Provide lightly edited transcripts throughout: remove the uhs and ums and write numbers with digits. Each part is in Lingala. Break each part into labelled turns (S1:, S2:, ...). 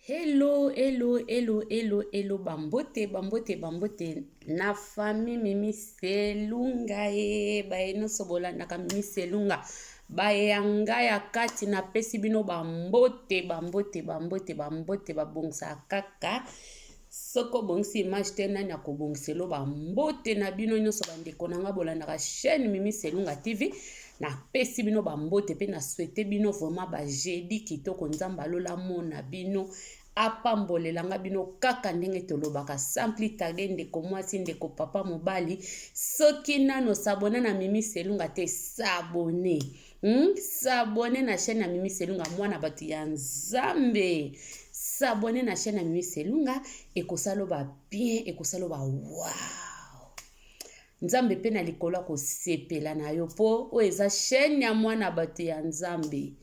S1: Hello, hello, hello, hello, hello, bambote, bambote, bambote. Na famille Mimi Selunga bae no sobolandaka Mimi Selunga. Bae yanga ya kati na pesi bino bambote, bambote, bambote, bambote, babongsa kaka. Soko bongsi image te nani akobongiselo bambote na bino nyonso bandeko nanga bolandaka chaîne Mimi Selunga TV. Na pesi bino bambote pe na souhaité bino vraiment ba jeudi kitoko nzamba lola mona bino apambolelanga bino kaka ndenge tolobaka simpli tage ndeko mwasi ndeko papa mobali soki nano sabone na Mimi Selunga te sabone sabone na chaîne ya Mimi Selunga mwana bato ya nzambe sabone na chaîne ya Mimi Selunga ekosaloba bien ekosaloba wow nzambe pe na likolo akosepela na yo po oyo eza chaîne ya mwana bato ya nzambe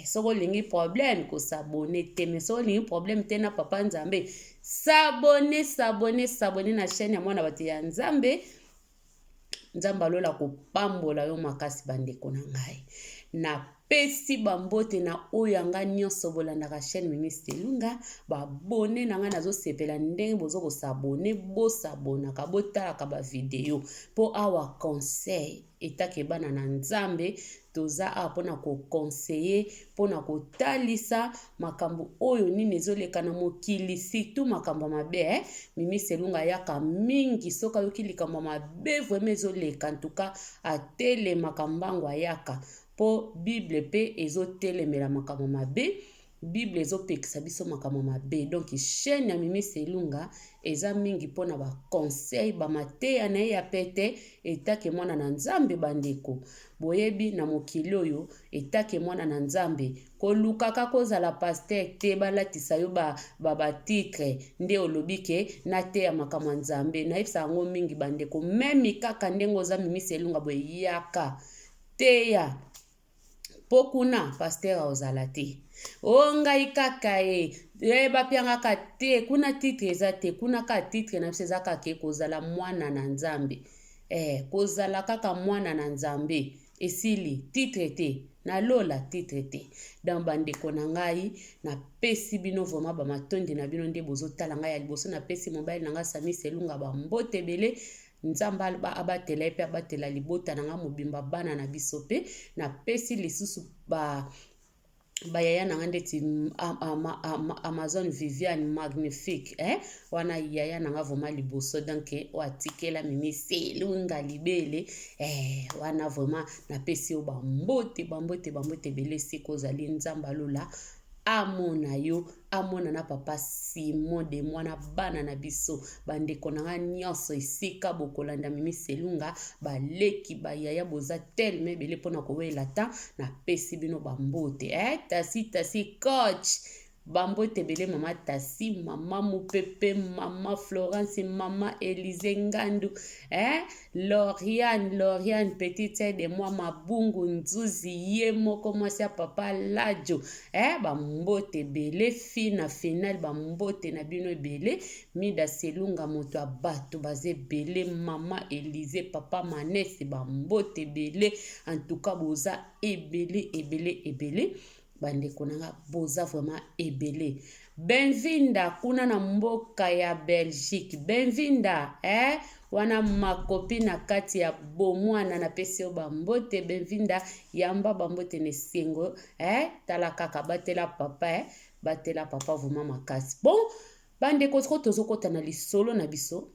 S1: soko olingi problème kosabone te mais soko olingi problème te na papa nzambe sabone na chaîne ya mwana bato ya nzambe nzambe alola kopambola yo makasi bandeko na ngai na pesi bambote na oyo anga nyonso bolandaka chaîne Mimi Selunga babone na ngai nazosepela ndenge bozokosabone bosabonaka botalaka bavideo mpo awa conseil etake bana na nzambe toza awa mpona kokonseye mpona kotalisa makambo oyo nini ezoleka na mokili surtout makambo mabe Mimi Selunga yaka mingi soki ayoki likambo mabe vraiment ezoleka ntuka atelemaka mbango ayaka po bible pe ezotelemela makambo mabe bible ezopekisa biso makambo mabe donc chaîne ya Mimi Selunga eza mingi mpona baconseil bamateya na ye ya pete etake mwana na nzambe bandeko boyebi na mokili oyo etake mwana na nzambe kolukaka kozala paster te balatisa yo batitre nde olobi ke nateya makambo ya nzambe nayebisa yango mingi bandeko memi kaka ndenge oza Mimi Selunga boyeyaka teya po kuna paster ozala te ngai kaka bapiangaka te kuna titre eza te kuna ka titre na biso eza kaka kozala mwana na nzambe kozala kaka mwana na nzambe esili titre te nalola titre te dans bandeko na ngai napesi bino vraiment bamatondi na bino nde bozotala ngai ya liboso napesi mobali na ngai Sami Selunga bambote ebele nzamba abatela pe abatela libota na nga mobimba bana na biso pe napesi lisusu bayaya na nga ndeti Amazon Viviane magnifique wana yaya na nga vraiment liboso donc oatikela Mimi Selunga libele wana vraiment napesi yo bambote ebele siko ozali nzamba lola amona yo amona na papa Simon de mwana bana na biso bandeko na nga nyonso esika bokolanda Mimi Selunga baleki bayaya boza telme bele mpona kowela ta na pesi bino bambote tasi coach bambote bele mama Tasi mama Mupepe mama Florence mama Elise Ngandu Lauriane petite sœur de moi Mabungu Nzuzi ye moko mwasi ya papa Lajo bambote bele fina final bambote na bino ebele Mida Selunga moto ya bato baze bele mama Elise papa Manese bambote bele en tout cas boza ebele bandeko nanga boza vraiment ebele benvinda kuna na mboka ya Belgique benvinda wana makopi na kati ya bomwana na pesi yo bambote benvinda yamba bambote nesengo tala kaka batela papa vraiment makasi bon bandeko siko tozokota na lisolo na biso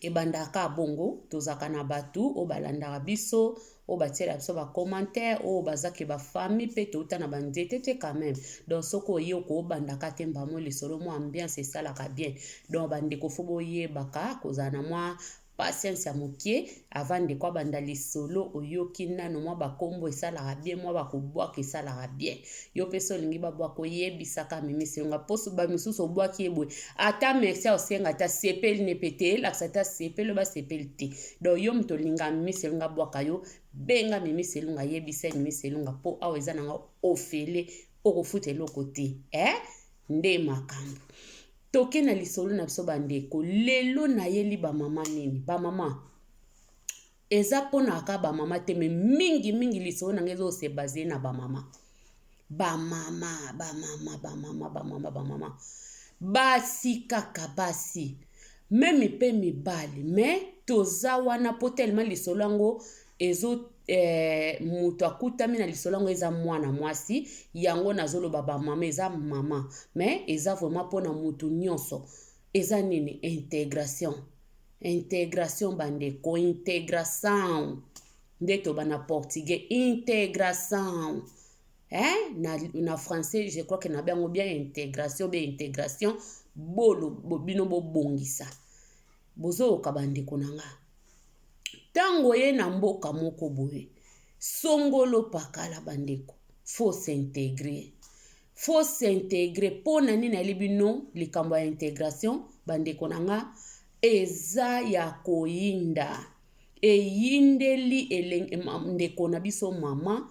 S1: ebandaka bongo tozaka na batu obalandaka biso o batiela biso ba commentaire o bazake ba famille pe touta na banzete te quand même donc soko ye ko bandaka te mbamo lisolo mo ambiance esalaka bien donc bandeko fo boyebaka kozala na mwa patience ya mokie avant de kwa banda lisolo oyoki nano mwa bakombo esalaka bien mwa bakobwaka esalaka bien yo peso lingi babwaka oyebisaka Mimi Selunga poso bamisusu obwaki ebwe ata merci osenga ata sepeli ne pete lakisa ata sepeli basepeli te donc yo mto linga Mimi Selunga bwaka yo benga Mimi Selunga yebisa Mimi Selunga po awa eza nanga ofele okofuta eloko te nde makambo toke na lisolo na biso bandeko lelo na yeli bamama nini bamama eza pona aka bamama te me mingi lisolo na ngezo se baser na bamama bamama basi kaka basi meme mpe mibali me toza wana po tellement lisolo yango ezo mutu akutami na lisolo yango eza mwana mwasi yango nazoloba bamama eza mama me eza vraiment mpona mutu nyonso eza nini intégration bandeko intégration nde toba na portugais intégration na français je crois que na bango bien intégration bolo bino bobongisa bozoyoka bandeko na nga ntango ye na mboka moko boye songolo pakala bandeko faut s'intégrer mpona nini ali bino likambo ya intégration bandeko na nga eza ya koyinda eyindeli ndeko na biso mama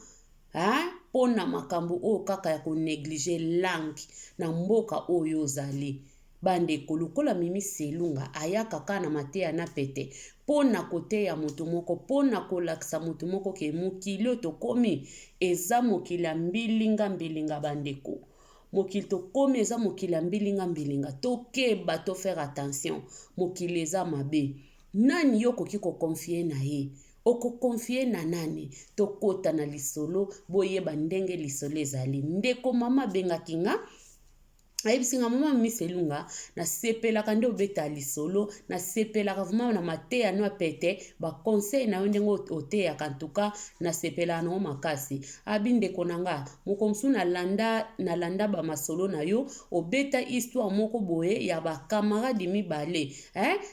S1: mpona makambo oyo kaka ya konéglige langue na mboka oyo ozali bandeko lokola mimi selunga aya kaka na mateya na pete mpona koteya moto moko mpona kolakisa moto moko ke mokili oyo tokomi eza mokili ya mbilinga bandeko mokili tokomi eza mokili ya mbilinga tokeba to faire attention mokili eza mabe nani yo koki kokonfie na ye okokonfie na nani tokota na lisolo boyeba ndenge lisolo ezali ndeko mama bengaki nga ayebisinga mama miselunga na sepelaka nde obeta lisolo na sepelaka vraiment na mateya no apete ba conseil na yo ndenge oteyaka ntuka na sepelaka nango makasi abi ndeko na nga mokomsu nalanda ba masolo na yo obeta histoire moko boye ya bakamarade mibale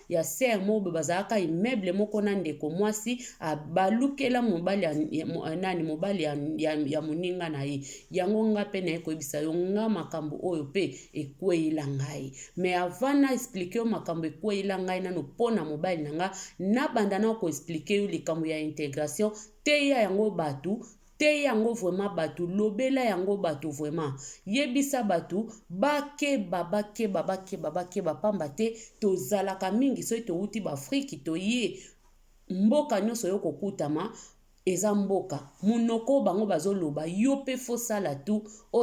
S1: ya ser moko bazalaka immeuble moko na ndeko mwasi balukela mobali ya moninga na ye yango nga mpe na ye koyebisa yo nga makambo oyo mpe ekweyila ngai me avant na explique yo makambo ekweyila ngai nano mpona mobali na nga nabanda na koexplike yo likambo ya intégration teya yango batu te yango vraiment batu lobela yango batu vraiment yebisa batu bakeba pamba te tozalaka mingi soki touti baafriki toye mboka nyonso yo kokutama eza mboka munoko bango bazoloba yo pe fosala tu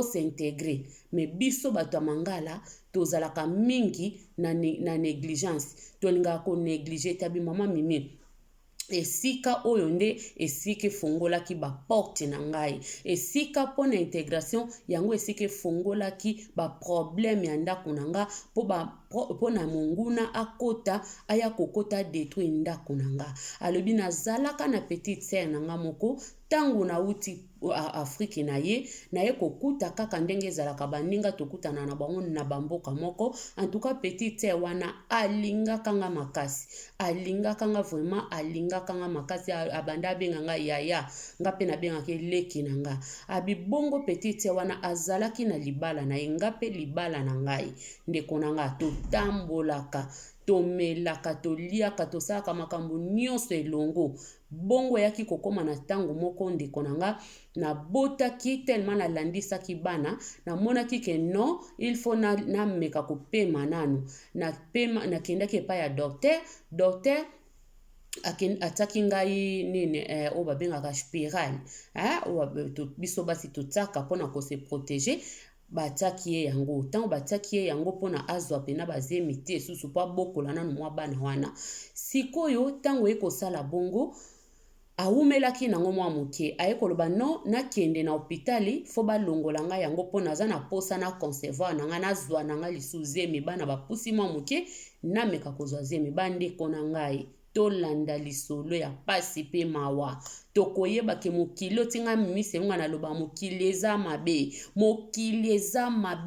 S1: s'intégrer mais biso bato ya mangala tozalaka mingi na négligence tolingaka konéglige tabi mama mimi esika oyo nde esika efungolaki baporte na ngai esika mpona intégration yango esika efungolaki baproblème ya ndako na nga mpo na monguna akota aya kokota détruire ndako na nga alobi nazalaka na petite sœur na nga moko tango nauti Afrique na ye kokuta kaka ndenge ezalaka baninga tokutana na bango na bamboka moko en tout cas petite sœur wana alingaka nga makasi alingaka nga vraiment alingaka nga makasi abanda abenga nga yaya nga mpe nabengaka eleki na nga abibongo petite sœur wana azalaki na libala na ye nga mpe libala na ngai ndeko na nga totambolaka tomelaka toliaka tosalaka makambo nyonso elongo bongo yaki kokoma na tango moko ndeko na nga nabotaki tellement nalandisaki bana namonaki ke non il faut nameka kopema nanu nakendaki epai ya docteur ataki ngai nini oyo babengaka spirale biso basi totiaka mpona kose protéger batiaki ye yango ntango batiaki ye yango mpona azwa pena bazemi te esusu mpo abokola nanu mwa bana wana sikoyo ntango ye kosala bongo awumelaki nango mwa moke aye koloba no nakende na hôpitali fo balongola ngai yango mpona aza na posa na concevoir na ngai nazwa na ngai lisu zemi bana bapusi mwa moke nameka kozwa zemi bandeko na ngai tolanda lisolo ya pasi pe mawa tokoyeba ke mokili otinga misenga naloba mokili eza mabe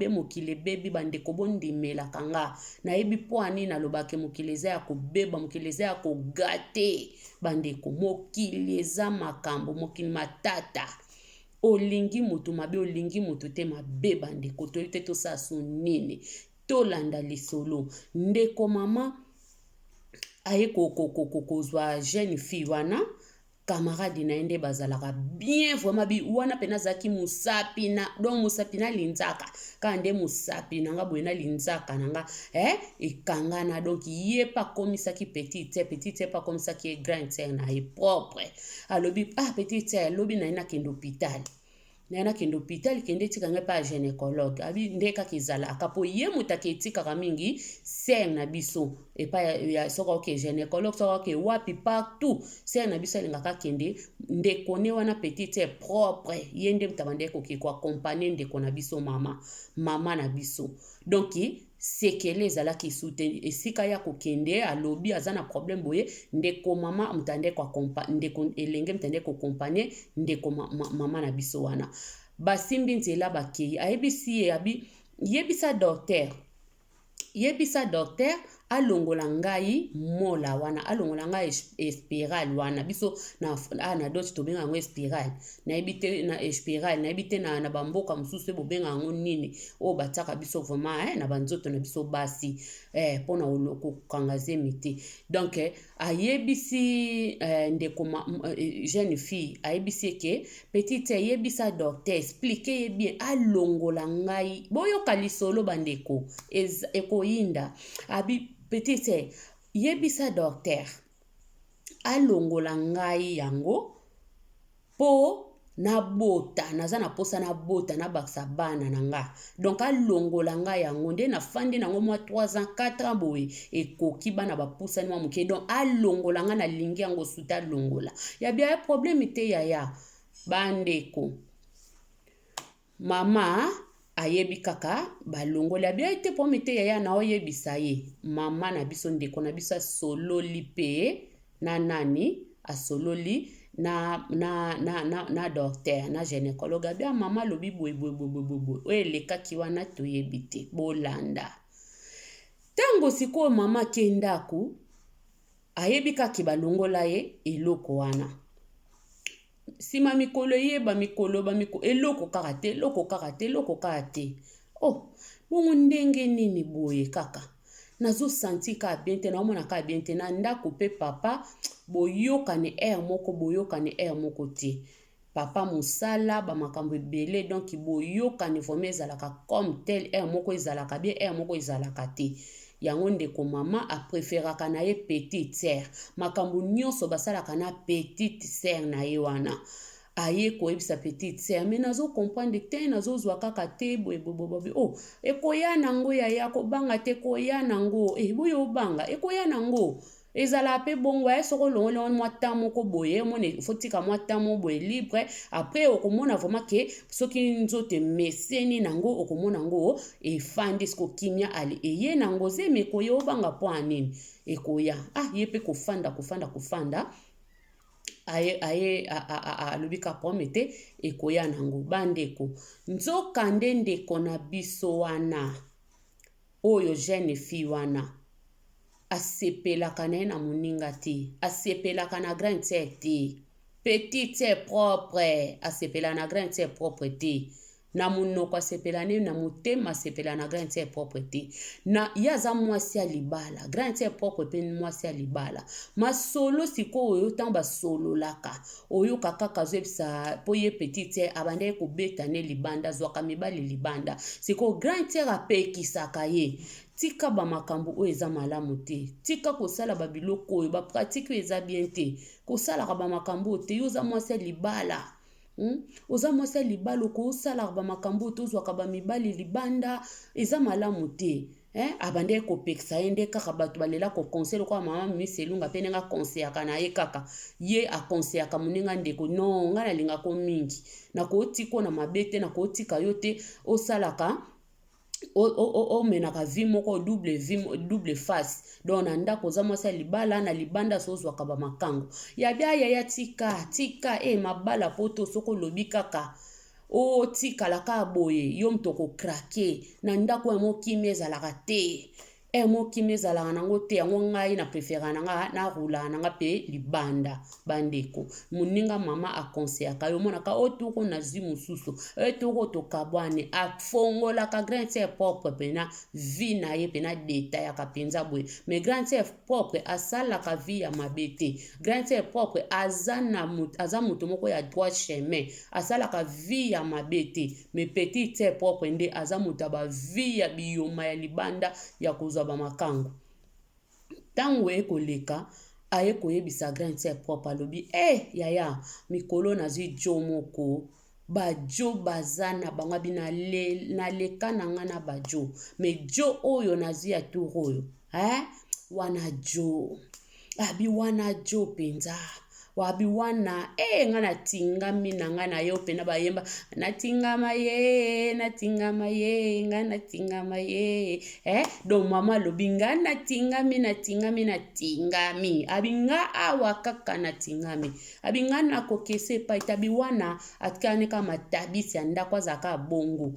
S1: mokili ebebi bandeko bondimelaka nga nayebi mpo ani naloba ke mokili eza ya kobeba mokili eza ya kogate bandeko mokili eza makambo mokili matata olingi mutu mabe olingi mutu te mabe bandeko toyebi te tosala so nini tolanda lisolo ndeko mama aye kozwa jeune fille wana camarade na ende bazalaka bien vraiment bi wana pena zaki musapi na donc musapi na linzaka kande musapi nanga boyena linzaka nanga ekangana donc ye pa komisaki petite pa komisaki grande sœur na ye propre alobi petite sœur lobi na ina kendo hôpital nayana kende hôpital kende tikanga pa gynécologue abi ndeka kizala akapo ye mutake etikaka mingi ser na biso epa ya soko ke gynécologue soko ke wapi partout ser na biso alingaka kende ndeko ne wana petite propre ye nde mutabande koki ko accompagner ndeko na biso mama na biso donc sekele ezalaki soutenu esika ya kokende alobi aza na problème boye ndeko mama mutande ko accompagner ndeko elenge mutande ko accompagner ndeko mama na biso wana basimbi nzela bakei ayebisi ye abi yebisa docteur alongola ngai mola wana alongola ngai espiral wana biso na doti tobenga yango espiral nayebite na espiral nayebite na bamboka mosusu bobenga yango nini oyo batiaka biso vraiment na banzoto na biso basi mpona kokanga zemi te donc ayebisi ndeko jeune fille ayebisi eke petite ayebisa docteur explique ye bien alongola ngai boyoka lisolo bandeko ekoyinda abi petite yebisa docteur alongola ngai yango po nabota naza na posa nabota nabakisa bana na nga donc alongola ngai yango nde nafandi nango mwa 3 ans 4 ans boye ekoki bana bapusani mwa moke donc alongola ngai nalingi yango suta alongola ya bia problème te yaya bandeko mama ayebi kaka balongoli abia ete po mete yaya na oyebisa ye mama na biso ndeko na biso asololi pe na nani asololi na docteur na gynécologue abia mama lobi boye oyelekaki wana toyebi te bolanda ntango sikoyo mama kendaku ayebi kaki balongola ye eloko wana sima mikolo yeba mikolo eloko kaka te oh bongo ndenge nini boye kaka nazo senti ka bien te na omona ka bien te na ndako pe papa boyokane air moko te papa musala ba makambo ebele donc boyokane vraiment ezalaka comme tel air moko ezalaka bien air moko ezalaka te yango ndeko mama apréféraka na ye petite sœur makambo nyonso basalaka na petite sœur na ye wana aye koyebisa petite sœur mais nazo comprendre te nazo zwa kaka te boye oh ekoya nango yaya kobanga te koya nango boyo obanga ekoya nango ezala pe bongo ya soko longolo mwa temps moko boye mone fotika mwa temps mo boye libre après okomona vraiment ke soki nzote meseni nango okomona ngo efandi sko kimia ali eye nango zeme koyo obanga po anini ekoya ye pe kofanda aye alobika pomete ekoya nango bandeko nzoka nde ndeko na biso wana oyo jeune fille wana asepelaka na ye na moninga te asepelaka na grande sœur te petite sœur propre asepela na grande sœur propre te na monoko asepela ne na motema asepela na grande sœur propre te na ye aza mwasi ya libala grande sœur propre mpe mwasi ya libala masolo sikoyo oyo ntango basololaka oyoka kaka azoyebisa mpo ye petite sœur abandaki kobeta ne libanda azwaka mibali libanda sikoyo grande sœur apekisaka ye tika ba makambo oyo eza malamu te tika kosala babiloko oyo bapratike oyo eza bien te kosalaka ba makambo oyo te yo oza mwasi ya libala oza mwasi ya libala okosalaka ba makambo oyo tozwaka bamibali libanda eza malamu te abandeki kopekisa ye nde kaka bato balela kokonseye lokola mama misi elunga mpe ndenge akonseyaka na ye kaka ye akonseyaka moninga ndeko non ngai nalingako mingi nakotika o na mabe te nakotika yo te osalaka omenaka vi moko double face donc na ndako oza mwasi ya libala na libanda so ozwaka bamakango ya bia yaya tika mabala poto soko lobi kaka otikalaka boye yo moto okokrake na ndako ya mokimi ezalaka te mokimi ezalaka nango te yango ngai na prefera nanga narulaka nanga mpe libanda bandeko moninga mama akonseyaka yo monaka otoko na zwi mosusu etoko tokabwane afongolaka grande sœur propre pena vi na ye pena detayaka mpenza boye mais grande sœur propre asalaka vi ya mabe te grande sœur propre aza moto moko ya droit chemin asalaka vi ya mabe te mais petite sœur propre nde aza moto ya bavi ya biyoma ya libanda ya kozwa bamakango ntango ekoleka aye koyebisa grande sœur propre alobi yaya mikolo nazwi jo moko bajo bazana bango abi na leka na nga na bajo me jo oyo nazwi ya tour oyo wana jo abi wana jo penza wabi wana nga natingami na nga na yo pena bayemba natingama ye nga natingama ye donc mama lobi nga natingami abi nga awa kaka natingami abi nga nakokese epai tabi wana atikani kaka matabisi ya ndako azalaka bongo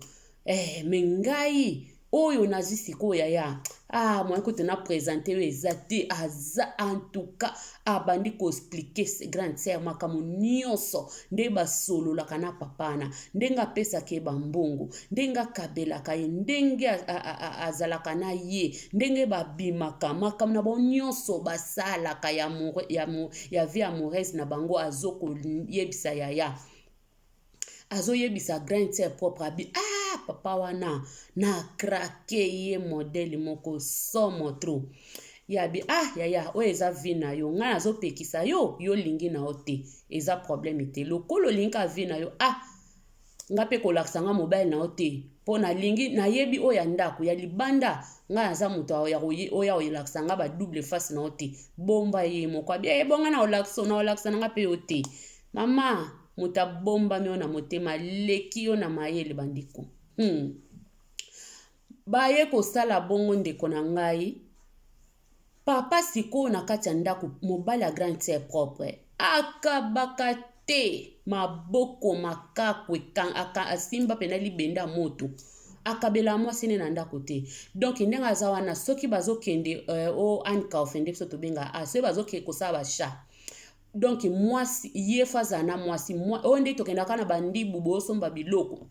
S1: me ngai oyo nazwi sikoyo yaya moi écoute na présenter eza te aza en tout cas abandi ko expliquer grande sœur makambo nyonso nde basololaka na papana ndenge apesaka ye bambongo ndenge akabelaka ye ndenge azalaka na ye ndenge babimaka makambo na bango nyonso basalaka ya vie amoureuse na bango azokoyebisa yaya azoyebisa grande sœur propre abi papa wana na krake ye modele moko somo tro yabi yaya oyo eza vi na yo ngai azopekisa yo lingi na yo te eza problème te lokolo olingi ka vi na yo nga mpe kolakisa nga mobile na yo te mpo nalingi nayebi oyo ya ndako ya libanda ngai aza moto oyo oyelakisa nga badouble face na yo te bomba ye moko abi ebonga na olakisa na nga mpe yo te mama moto abombami yo na motema leki yo na mayele bandiko baye kosala bongo ndeko na ngai papa sikoyo na kati ya ndako mobali ya grande sœur propre akabaka te maboko makakwe asimba pena libenda moto akabela mwasi ne na ndako te donc ndenge aza wana soki bazokende ankaofe nde biso tobenga soki bazokende kosala basha donc mwasi ye faza na mwasi oyo nde tokendaka na bandibu bosomba biloko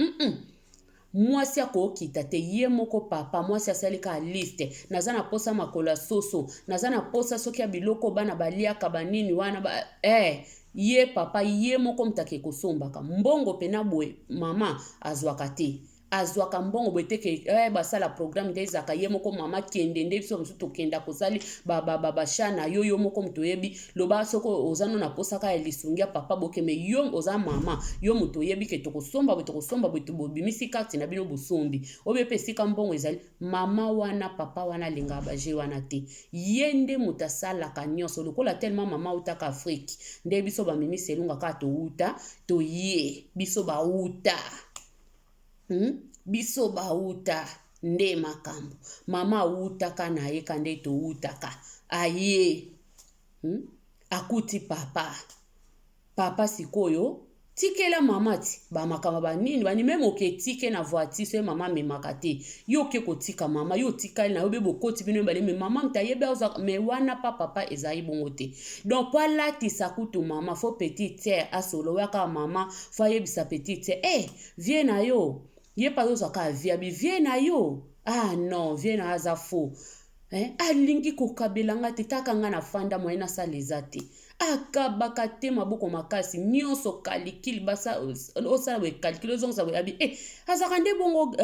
S1: mwasi akokita te ye moko papa mwasi asalika liste naza na posa makola soso naza na posa soki ya biloko bana baliaka banini wana ye papa ye moko mutake kosombaka mbongo pena boye mama azwaka te azwaka mbongo boye teke basala programme nde ezaka ye moko mama kende nde biso mosusu tokenda kosali bashana yo moko moto oyebi loba soko oza no na posaka ya lisungi ya papa boke me yo oza mama yo moto oyebi ke tokosomba boye tobimisi karte na bino bosombi obe pe sika mbongo ezali mama wana papa wana alinga baje wana te ye nde moto asalaka nyonso lokola tellement mama utaka Afrique nde biso bamimisi elunga kaka touta toye biso bauta biso bauta nde makambo mama utaka na ye kande to utaka aye akuti papa sikoyo tikela mama ti ba makambo banini bani meme oketike na voiture so mama memaka te yo ke kotika mama yo tikali na yo be bokoti bino bale me mama mtayebe oza me wana papa ezai bongo te donc pala tisakutu mama fo petite sœur asolo waka mama fa yebisa petite sœur viens na yo ye pa zo ka vie na yo non vie na aza fo alingi kokabelanga te taka nga na fanda moyena saleza te akabaka te maboko makasi nyonso kalikili basa osala we calcul ozongisa we abi azaka nde bongo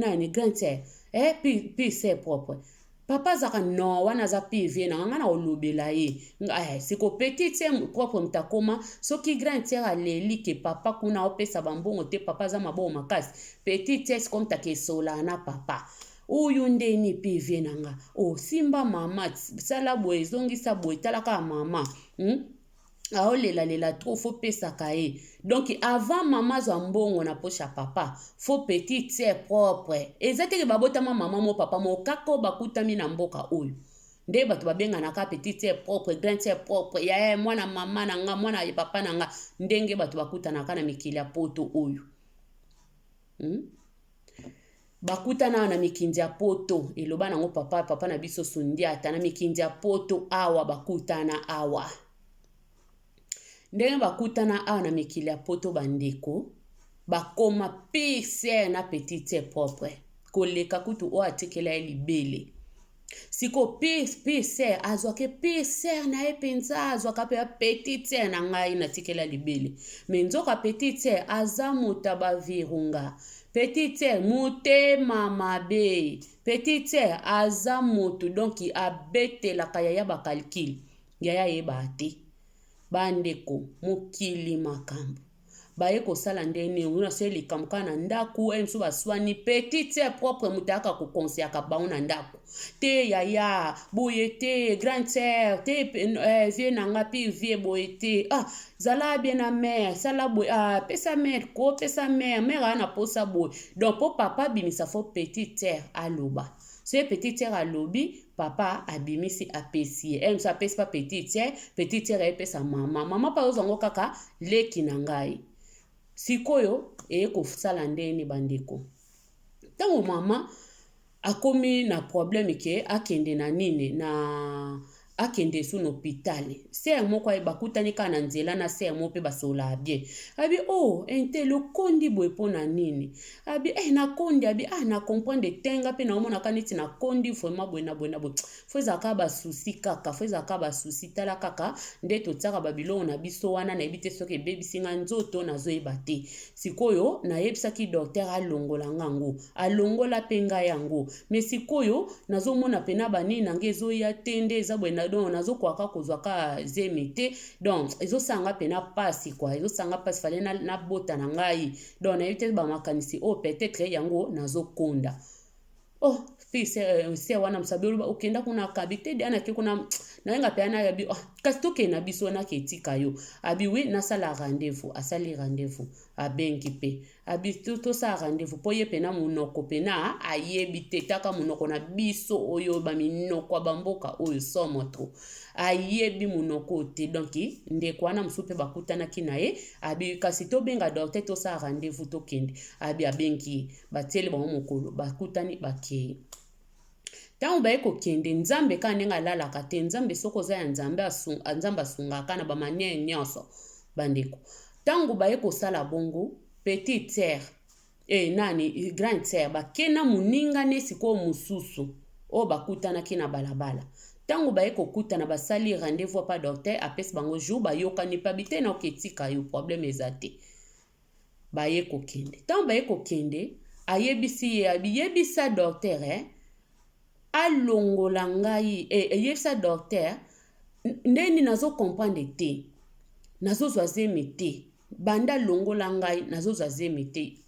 S1: nani grande sœur puis c'est propre papa zaka non wana za PV na nga na olobela ye siko petite sœur propre mtakoma soki grande sœur aleli ke papa kuna opesa bambongo te papa za maboko makasi petite sœur comme takesola na papa oyo ndeni PV nanga simba mama sala boye zongisa boye talaka mama aolela trop faut pesaka ye donc avant mama zwa mbongo na poche ya papa faut petite sœur propre ezateke babotama mama mo papa mo kako bakutami na mboka oyo nde bato babenganaka petite sœur propre grande sœur propre ya mwana mama na nga mwana papa na nga ndenge bato bakutanaka na mikili ya poto oyo bakutana na mikindi ya poto eloba nango papa na biso sundi ata na mikindi ya poto awa bakutana awa ndenge bakutana awa na mikili ya poto bandeko bakoma pire na petite sœur propre koleka kutu o atikela ye libele siko pire sœur azwake pire sœur na ye penza azwaka pe petite sœur na ngai na tikela libele me nzoka petite sœur aza moto bavirunga petite sœur motema mabe petite sœur aza moto donc abetelaka yaya bakalkile yaya yeba te bandeko mokili makambo baye kosala ndeni nguna se likamka na ndaku emso baswani petite sœur propre mutaka ko conseiller bango na ndaku te yaya boye te grande sœur te vie nanga pi vie boye te zala bien na mère sala boye pesa mère ko pesa mère ana posa boye donc po papa bimisa fo petite sœur aloba so petite sœur alobi papa abimisi apesi emso apesi pa petite sœur epesa mama pa ozango kaka leki na ngai sikoyo kosala ndeni bandeko ntango mama akomi na problème ke akende na nini na akende su na hôpital sœur moko bakutani ka na nzela na sœur mo pe basola bien abi ente lo kondi boye pona nini abi na kondi abi na comprendre tenga pe na omona kaniti na kondi vraiment boye na boye fo ezaka ba souci kaka fo ezaka ba souci tala kaka nde totsaka babilo na biso wana na ebite soki bebisinga nzoto nazoyeba te sikoyo na yebisaki docteur alongola ngango alongola penga yango mais sikoyo nazomona pena bani nange ezoya tende eza boye donc nazokwaka kozwaka zemi te donc ezosanga pena pasi kwa ezosanga pasi fale na bota na ngai donc na yete ba makanisi peut-être yango nazokonda se wana msabe okenda kuna kabite de anake kuna nayenga pe ana yabi kasi toke na biso na ketika yo abi oui nasala rendez-vous asali rendez-vous abengi pe abi to sa rendez-vous po ye pena munoko pena ayebi tetaka munoko na biso oyo ba minoko bamboka oyo somoto ayebi munoko te donc ndeko wana msupe bakutana kinaye abi kasi to benga docteur to sa rendez-vous to kende abi abengi batele ba mokolo bakutani bakeye tango baye kokende nzambe ka ndenge alalaka te nzambe soko za ya nzambe asungaka na bamaniere nyonso bandeko tango baye kosala bongo petite sœur grande sœur bakena moninga ne sikoyo mosusu oyo bakutanaki na balabala tango baye kokutana basali rendez-vous pa docteur apesi bango jour bayokani pa bite na oketika yo problème eza te baye kokende tango baye kokende ayebisi ye abiyebisa docteur alongola ngai eyebisa docteur ndeni nazo comprendre te nazozwa zemi te banda longola ngai nazozwa zemi te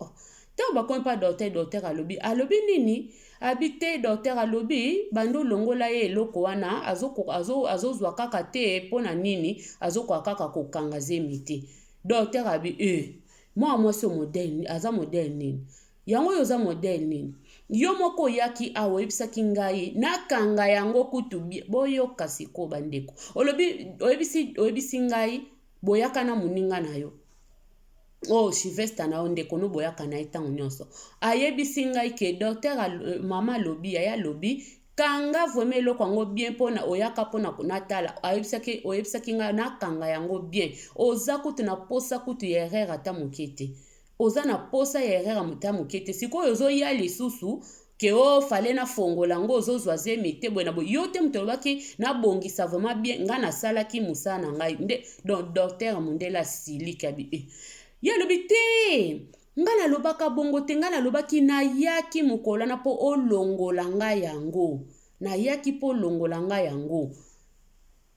S1: tango bakomi pa docteur alobi nini abi te docteur alobi bando longola ye eloko wana azozwa kaka te mpona nini azokoka kaka kokanga zemi te docteur abi mwa mwasi modele aza modele nini yango oyo oza modele nini yo moko oyaki awa oyebisaki ngai nakanga yango kutu boyoka siko bandeko oyebisi ngai boyaka na moninga na yo Sylvestre na yo ndeko no boyaka na ye ntango nyonso ayebisi ngai ke docteur mama alobi aya alobi kanga vraiment eloko yango bien mpona oyaka mpona natala oyebisaki ngai nakanga yango bien oza kutu na posa kutu ya erreur ata moke te oza na posa ya erreur ata moke te sikoyo ozoya lisusu ke fale na fongola ngo ozozwa zemi te boye na boye yo te moto olobaki nabongisa vraiment bien ngai nasalaki mosala na ngai nde donc docteur mondele asiliki abi ye alobi te ngai nalobaka bongo te ngai nalobaki nayaki mokolo wana mpo olongola ngai yango nayaki mpo olongola ngai yango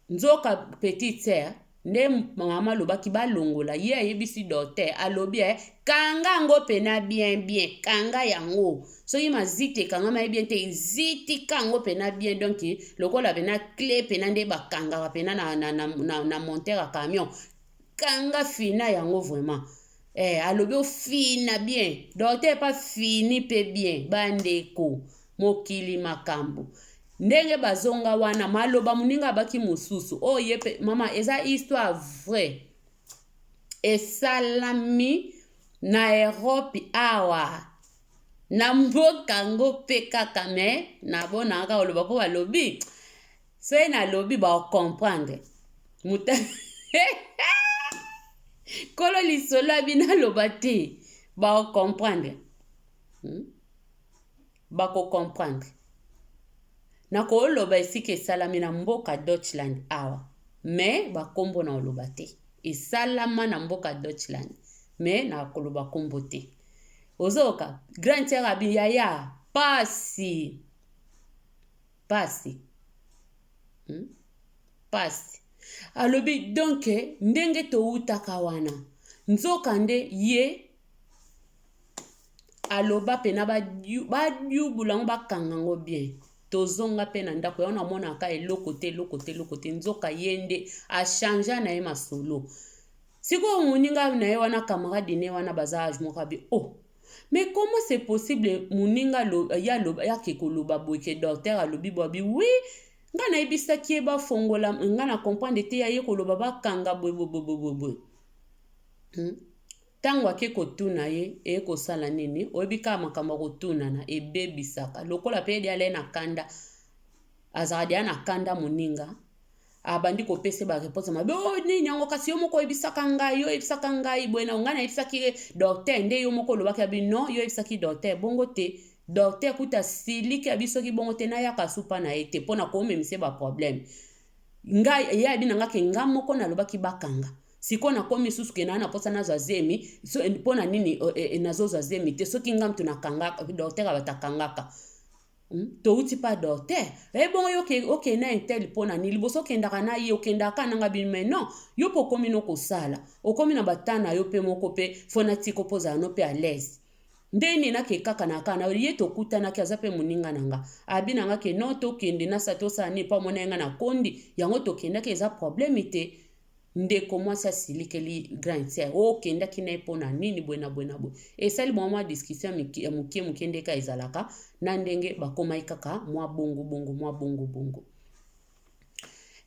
S1: nzoka petite sœur nde mama alobaki balongola ye ayebisi docteur alobi kanga yango pena bien kanga yango soki mazite ekangama ye bien te ziti kango pena bien donc lokola pena clé pena nde bakangaka pena na monteur ya camion kanga fina yango vraiment alobi ofina bien docteur pa fini pe bien bandeko mokili makambo ndenge bazonga wana maloba moninga abaki mosusu ye pe mama eza histoire vrai esalami na Europe awa na mboka ngo pe kaka me nabona kaka oloba po balobi soki nalobi baocomprendre muta kolo lisolo abi naloba te baocomprendre bakocomprendre nakoloba esika esalami na mboka Deutschland awa me bakombo na oloba te esalama na mboka Deutschland me nakoloba kombo te ozoka grand sœur abi yaya pasi alobi donc ndenge toutaka wana nzokande ye aloba pena badiubulango bakangango bien tozonga pe na ndako ya mona ka elokote nzoka yende a changer na ye masolo siko muninga na ye wana camarade ne wana bazage mokabi oh mais comment c'est possible muninga ya kekoloba boke docteur alobi bobi oui nga na ebisaki e bafongola nga na comprendre te ya ye koloba bakanga boy tango ake kotuna ye ekosala nini oyebika makambo kotunana ebebisaka lokola pe dia le na kanda azala dia na kanda muninga abandi kopese ba réponse mabe oh nini yango kasi yo moko oyebisaka ngai bwena nga na yebisaki docteur nde yo moko lobaki abi non yo yebisaki docteur bongo te docteur kuta siliki abisoki bongo te na yaka supa na ete pona ko memise ba problème ngai ya bina ngake nga moko na lobaki bakanga siko na komi susu ke na posa na zazemi so pona nini nazo zazemi te soki ngam tu nakanga docteur abatakangaka to uti pa docteur bon yo ke na intel pona ni liboso kendaka na ye okendaka nanga bi mais non yo po komi no kosala okomi na batana yo pe moko pe fonatiko poza no pe à l'aise ndeni na ke kaka na kana ye to kutana ke azape muninga nanga abina nga ke no to kende na sato sa ni pa mona nga na kondi yango to kenda ke za problème te ndeko mwasi asilikeli grand sœur okenda kina epona nini bwena esali mwa discussion ya mukie ndeka ezalaka na ndenge bakomai kaka mwa bongo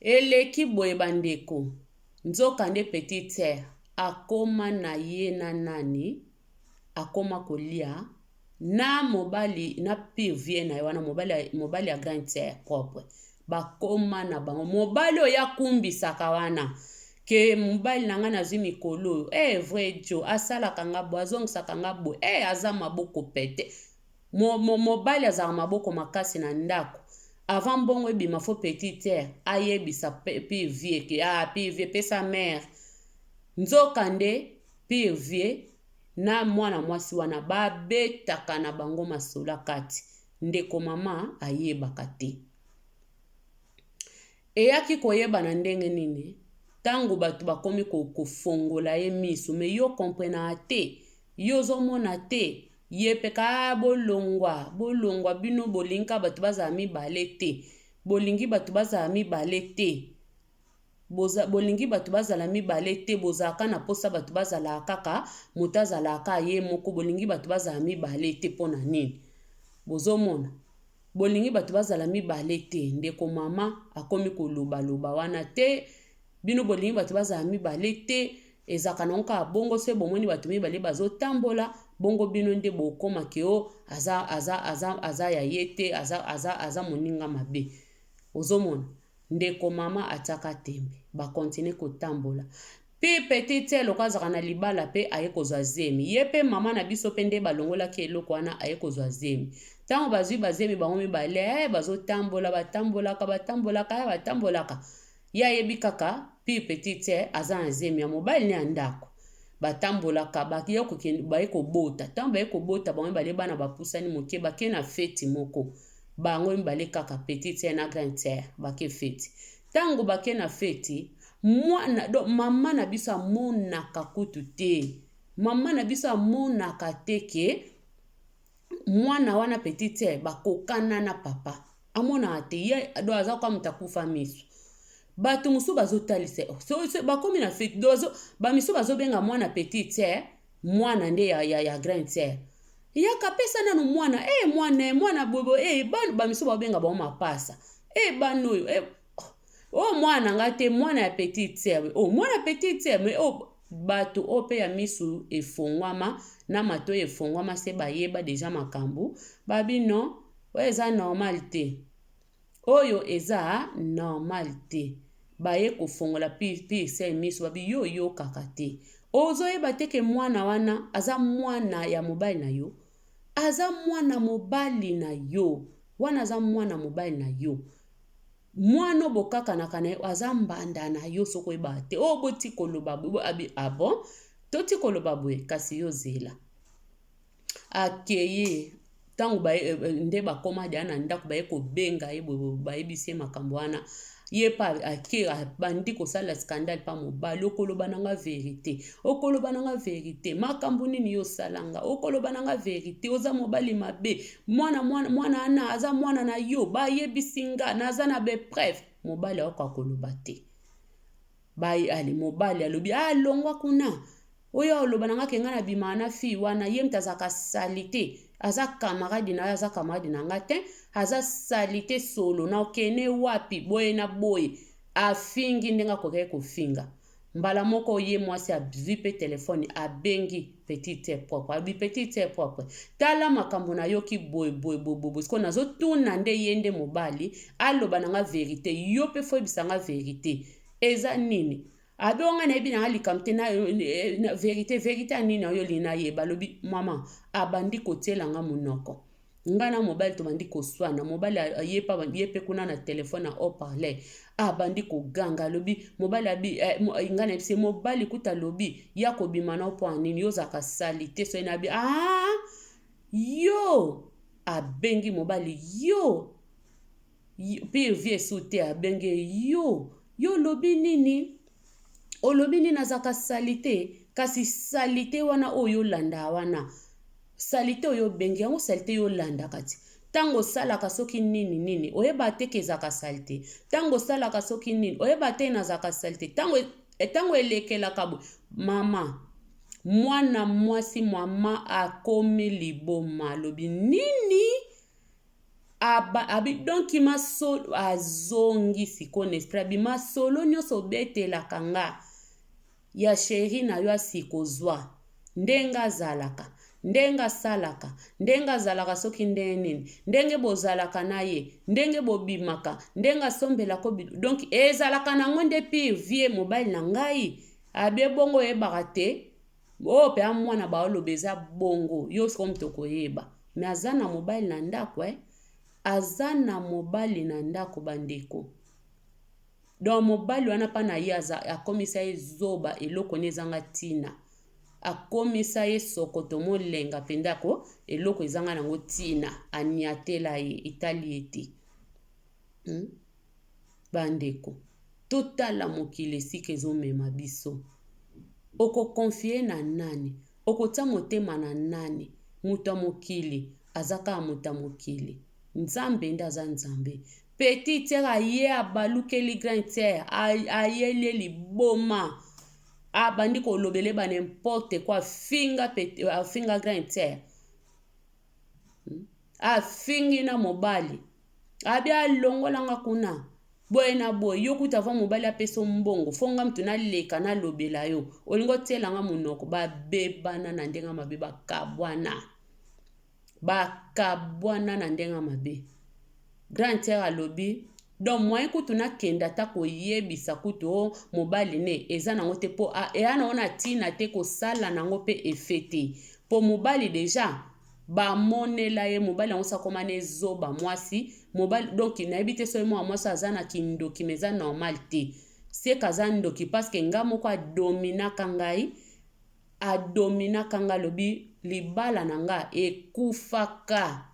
S1: eleki boye bandeko nzoka nde petite sœur akoma na ye na nani akoma kolia na mobali na pire na wana mobali ya grand sœur propre bakoma na bango mobali oya kumbisaka wana ke mobali nanga nazwi mikolo vrai jo asalaka nga bo azongisaka nga bo aza maboko pete mobali azaka maboko makasi na ndako avant mbongo ebima fo petite sœur ayebisa pire vie ke pire vie pe sa mère nzokande pire vie na mwana mwasi wana babetaka na bango masola kati ndeko mama ayebaka te eyaki koyeba na ndenge nini tango batu bakomi kofongola ye miso me yo comprena te yo zomona te ye peka bolongwa bino bolinga batu bazala mibale te bolingi batu bazala mibale te bolingi batu bazala mibale te bozalaka na posa batu bazala kaka moto azalaka ye moko bolingi batu bazala mibale te pona nini bozomona bolingi batu bazala mibale te ndeko mama akomi koloba wana te bino bolingi batu bazala mibale te ezaka na nka bongo se bomoni batu mibale bazotambola bongo bino nde bokoma ke o aza ya yete aza moninga mabe ozomona ndeko mama ataka tembe bakontine kotambola pe petite sœur loko azaka na libala pe aye kozwa zemi ye pe mama na biso pe nde balongolaki eloko wana aye kozwa zemi tango bazwi bazemi bango mibale batambolaka ya yebi kaka pi petite sœur aza na zemi ya mobali ne ya ndako batambolaka baye kobota tango baye kobota bango mibale bana bapusani moke bake na feti moko bango mibale kaka petite sœur na grande sœur bake feti tango bake na feti mama na biso amonaka kutu te mama na biso amonaka te ke mwana wana petite sœur bakokana na papa amonaka te ye do aza kwa mutakufa miso batu musu bazotalisa bakomi na feti bamiso bazobenga mwana petite sœur mwana nde ya grande sœur yaka pesa nanu mwana mwana bobo bamiso babenga bango mapasa banoyo mwana nga te mwana ya petite sœur mwana petite sœur mais bato ope ya misu efongwama na mato efongwama se bayeba deja makambo babi non eza normal te oyo eza normal te baye kofongola pire sœur misu babi yo kaka te ozoyeba te ke mwana wana aza mwana ya mobali na yo aza mwana mobali na yo wana aza mwana mobali na yo mwana bokaka na kana aza mbanda na yo soko eba te boti koloba bwe abi abo toti koloba bwe kasi yo zela akeye tango nde bakoma dia na ndako baye kobenga ye bayebisi makambo wana ye pa ake bandi kosala scandale pa mobali okoloba nanga vérité okoloba nanga vérité makambo nini yo salanga okoloba nanga vérité oza mobali mabe mwana ana aza mwana na yo bayebisi nga naza na bepreuve mobali aoka koloba te ali mobali alobi longwa kuna oyo oloba nanga kenga na bima na fi wana ye mtazaka salite aza camarade na nga te aza salite solo na okene wapi boye na boye afingi ndenga kokeye kofinga mbala moko ye mwasi abvi pe telefone abengi petite propre abi petite propre tala makambo na yoki boye siko nazotuna nde yende mobali aloba nanga vérité yo pe fo ebisanga vérité eza nini abe onga na ebi na likamte na vérité anini oyo lina ye balobi mama abandi kotielanga monoko ngana mobali to bandi koswana mobali yepe kuna na telefone na haut-parleur bandi koganga lobi mobali abi ngana ebise mobali kuta lobi ya kobima na po anini yozaka salite so ina bi yo abengi mobali yo pe vie soute abengi yo lobi nini olobi nini azaka salite kasi salite wana oyo landa wana salite oyo bengi yango salite yo landa kati tango salaka soki nini oyeba te kezaka salite tango salaka soki nini oyeba te nazaka salite tango elekelaka bo mama mwana mwasi mama akomi liboma lobi nini abi donc masolo azongi sikone esprit bima solo nyonso betelaka nga ya sheri na yo asikozwa ndenga zalaka ndenga salaka ndenga zalaka soki ndenini ndenge bozalaka na ye ndenge bobimaka ndenga sombelako donc ezalaka nango nde pire vie mobile na ngai abe bongo yebaka te pe amwana baoloba eza bongo yo siko mto koyeba me aza na mobile na ndako aza na mobali na ndako bandeko donc mobali wana pa na ye akomisa ye zoba eloko nezanga tina akomisa ye sokoto molenga pendako eloko ezanga nango tina aniatela ye itali ete bandeko totala mokili esika ezomema biso okokonfie na nani okotia motema na nani muta mokili azaka muta mokili nzambe nda za nzambe petit terre aye abalukeli grand terre ayele liboma abandi kolobele ba n'importe quoi finga grand terre afingi na mobali abi alongolanga kuna boye na boye yo kuta va mobali apeso mbongo fonga mtu na leka na lobela yo olingo telanga munoko babebana na ndenga mabe bakabwana na ndenga mabe grand terre alobi donc moyen kutu na kenda ta koyebisa kutu mobali ne eza nango te po eya nango na tina te kosala nango pe efete po mobali deja bamonela ye mobali yango sakoma na ezoba mwasi mobali donc nayebi te soki mwa mwasi aza na kindoki me eza normal te seka aza ndoki parceke nga moko adominaka ngai lobi libala na nga ekufaka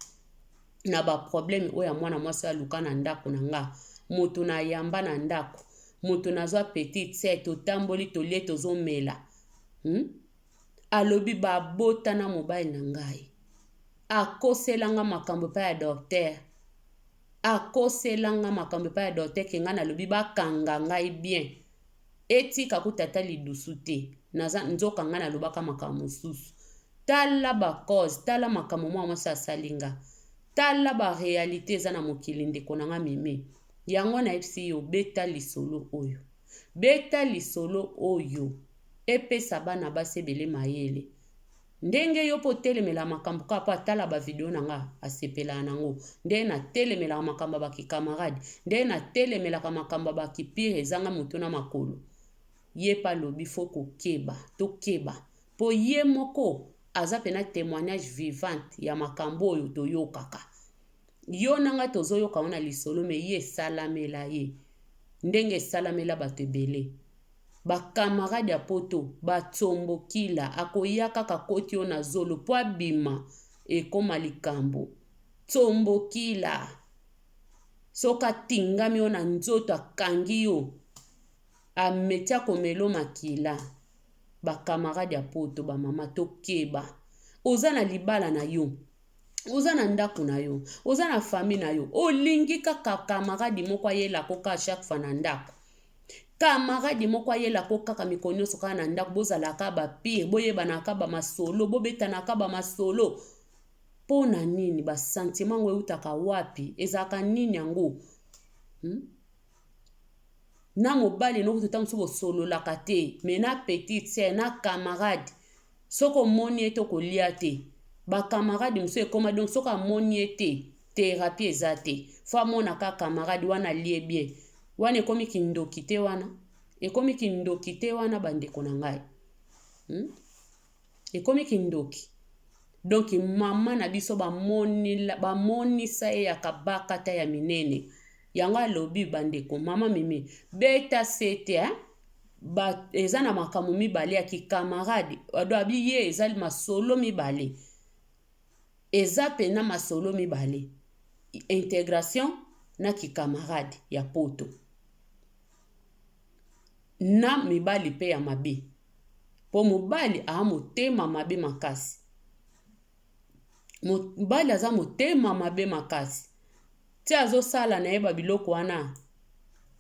S1: na baproblème oyo ya mwana mwasi aluka na ndako na nga moto na yamba na ndako moto nazwa petite sere totamboli tolie tozomela alobi babota na mobali na ngai akoselanga makambo pa ya docteur ke nga nalobi bakanga ngai bien etika kutata lidusu te nzoka nga nalobaka makambo mosusu tala bacause tala makambo mwa mwasi asalinga tala barealité eza na mokili ndeko na nga meme yango na yebisi yo beta lisolo oyo epesa bana basi ebele mayele ndenge yo po telemela makambo ka po atala bavideo na nga asepelaka nango ndenge na telemelaka makambo baki camarade ndenge na telemelaka makambo baki pire ezanga moto na makolo ye pa lobi fo tokeba po ye moko aza pena témoignage vivante ya makambo oyo toyokaka yo nanga tozoyoka wana lisolo me ye salamela ye ndenge salamela bato ebele bakamarade ya poto batombokila akoya kaka koti yo na zolo po abima ekoma likambo tombokila soka tingami yo na nzoto akangi yo ameti akomelo makila bakamarade ya poto bamama tokeba oza na libala na yo oza na ndako na yo oza na famille na yo olingi kaka kamarade moko ayelako kaka chaque fois na ndako kamarade moko ayelako kaka mikolo nyonso kaka na ndako bozalaka bapire boyebanaka bamasolo bobetanaka bamasolo mpo na nini basentiment yango eutaka wapi ezalaka nini yango na mobali noko tuta mosusu bosololaka te me na petite sere na camarade soko omoni ete okolia te bakamarade mosusu ekoma donc soko amoni ete thérapie eza te fo amonaka camarade wana lie bien wana ekomi kindoki te wana ekomi kindoki te wana bandeko na ngai ekomi kindoki donc mama na biso bamonisa ye ya kabaka ta ya minene yango alobi bandeko mama mimi beta sete eza na makambo mibale ya kikamarade adoabi ye eza masolo mibale eza pena masolo mibale intégration na kikamarade ya poto na mibali pe ya mabe po mobali motema mabe makasi mobali aza motema mabe makasi ti azosala na ye babiloko wana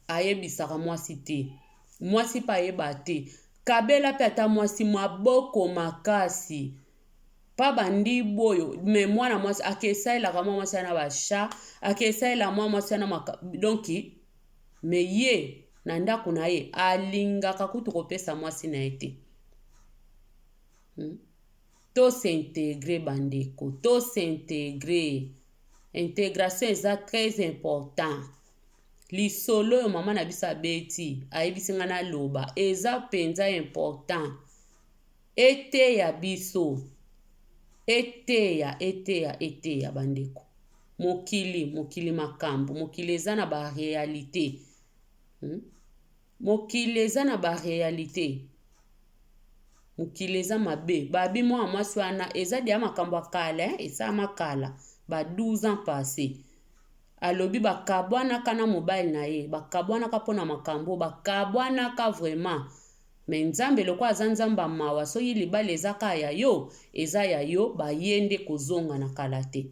S1: ayebisaka mwasi te mwasi pa ayeba te kabela pe ata mwasi maboko makasi pa bandi boyo me mwana mwasi akesaelaka mwa mwasi na basha akesaela mwa mwasi na donc me ye na ndako na ye alingaka kutu kopesa mwasi na ye te to s'intégrer bandeko to s'intégrer intégration eza très important lisolo oyo mama na biso abeti ayebisi nga na loba eza mpenza important eteya biso eteya bandeko mokili makambo mokili eza na barealité mokili eza na barealité mokili eza mabe babi mwa mwasi wana eza dia makambo akala eza makala ba 12 ans passé alobi bakabwanaka na mobile na ye bakabwanaka mpona makambo bakabwanaka vraiment me nzambe loko aza nzambe mawa soki libala ezaka ya yo eza ya yo bayende kozonga na kala te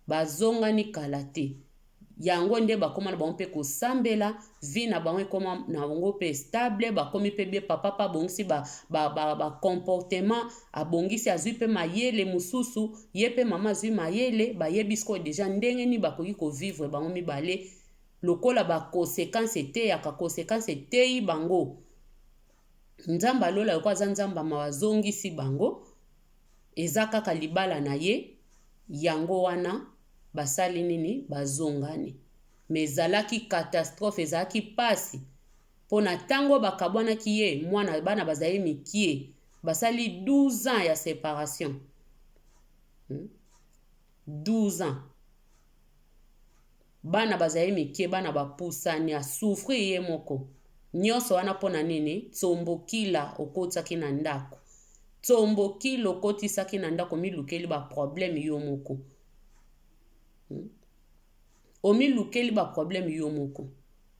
S1: bazongani kala te yango nde bakoma na bango mpe kosambela vi na bango ekoma na bango mpe stable bakomi mpe bie papa pa abongisi comportement abongisi azwi mpe mayele mosusu ye mpe mama azwi mayele bayebi sikoyo deja ndenge nini bakoki kovivre bango mibale lokola bakonsekanse eteyaka konsekanse eteyi bango nzambe alola yoko aza nzambe mawa azongisi bango eza kaka libala na ye yango wana basali nini bazongani me ezalaki catastrophe ezalaki pasi mpona ntango bakabwanaki ye mwana bana bazali mikie basali 12 ans ya séparation 12 ans bana bazali mikie bana bapusani asouffrir ye moko nyonso wana mpona nini tsombokila okotisaki na ndako tsombokila okotisaki na ndako milukeli baproblème yo moko omilukeli baproblème yo moko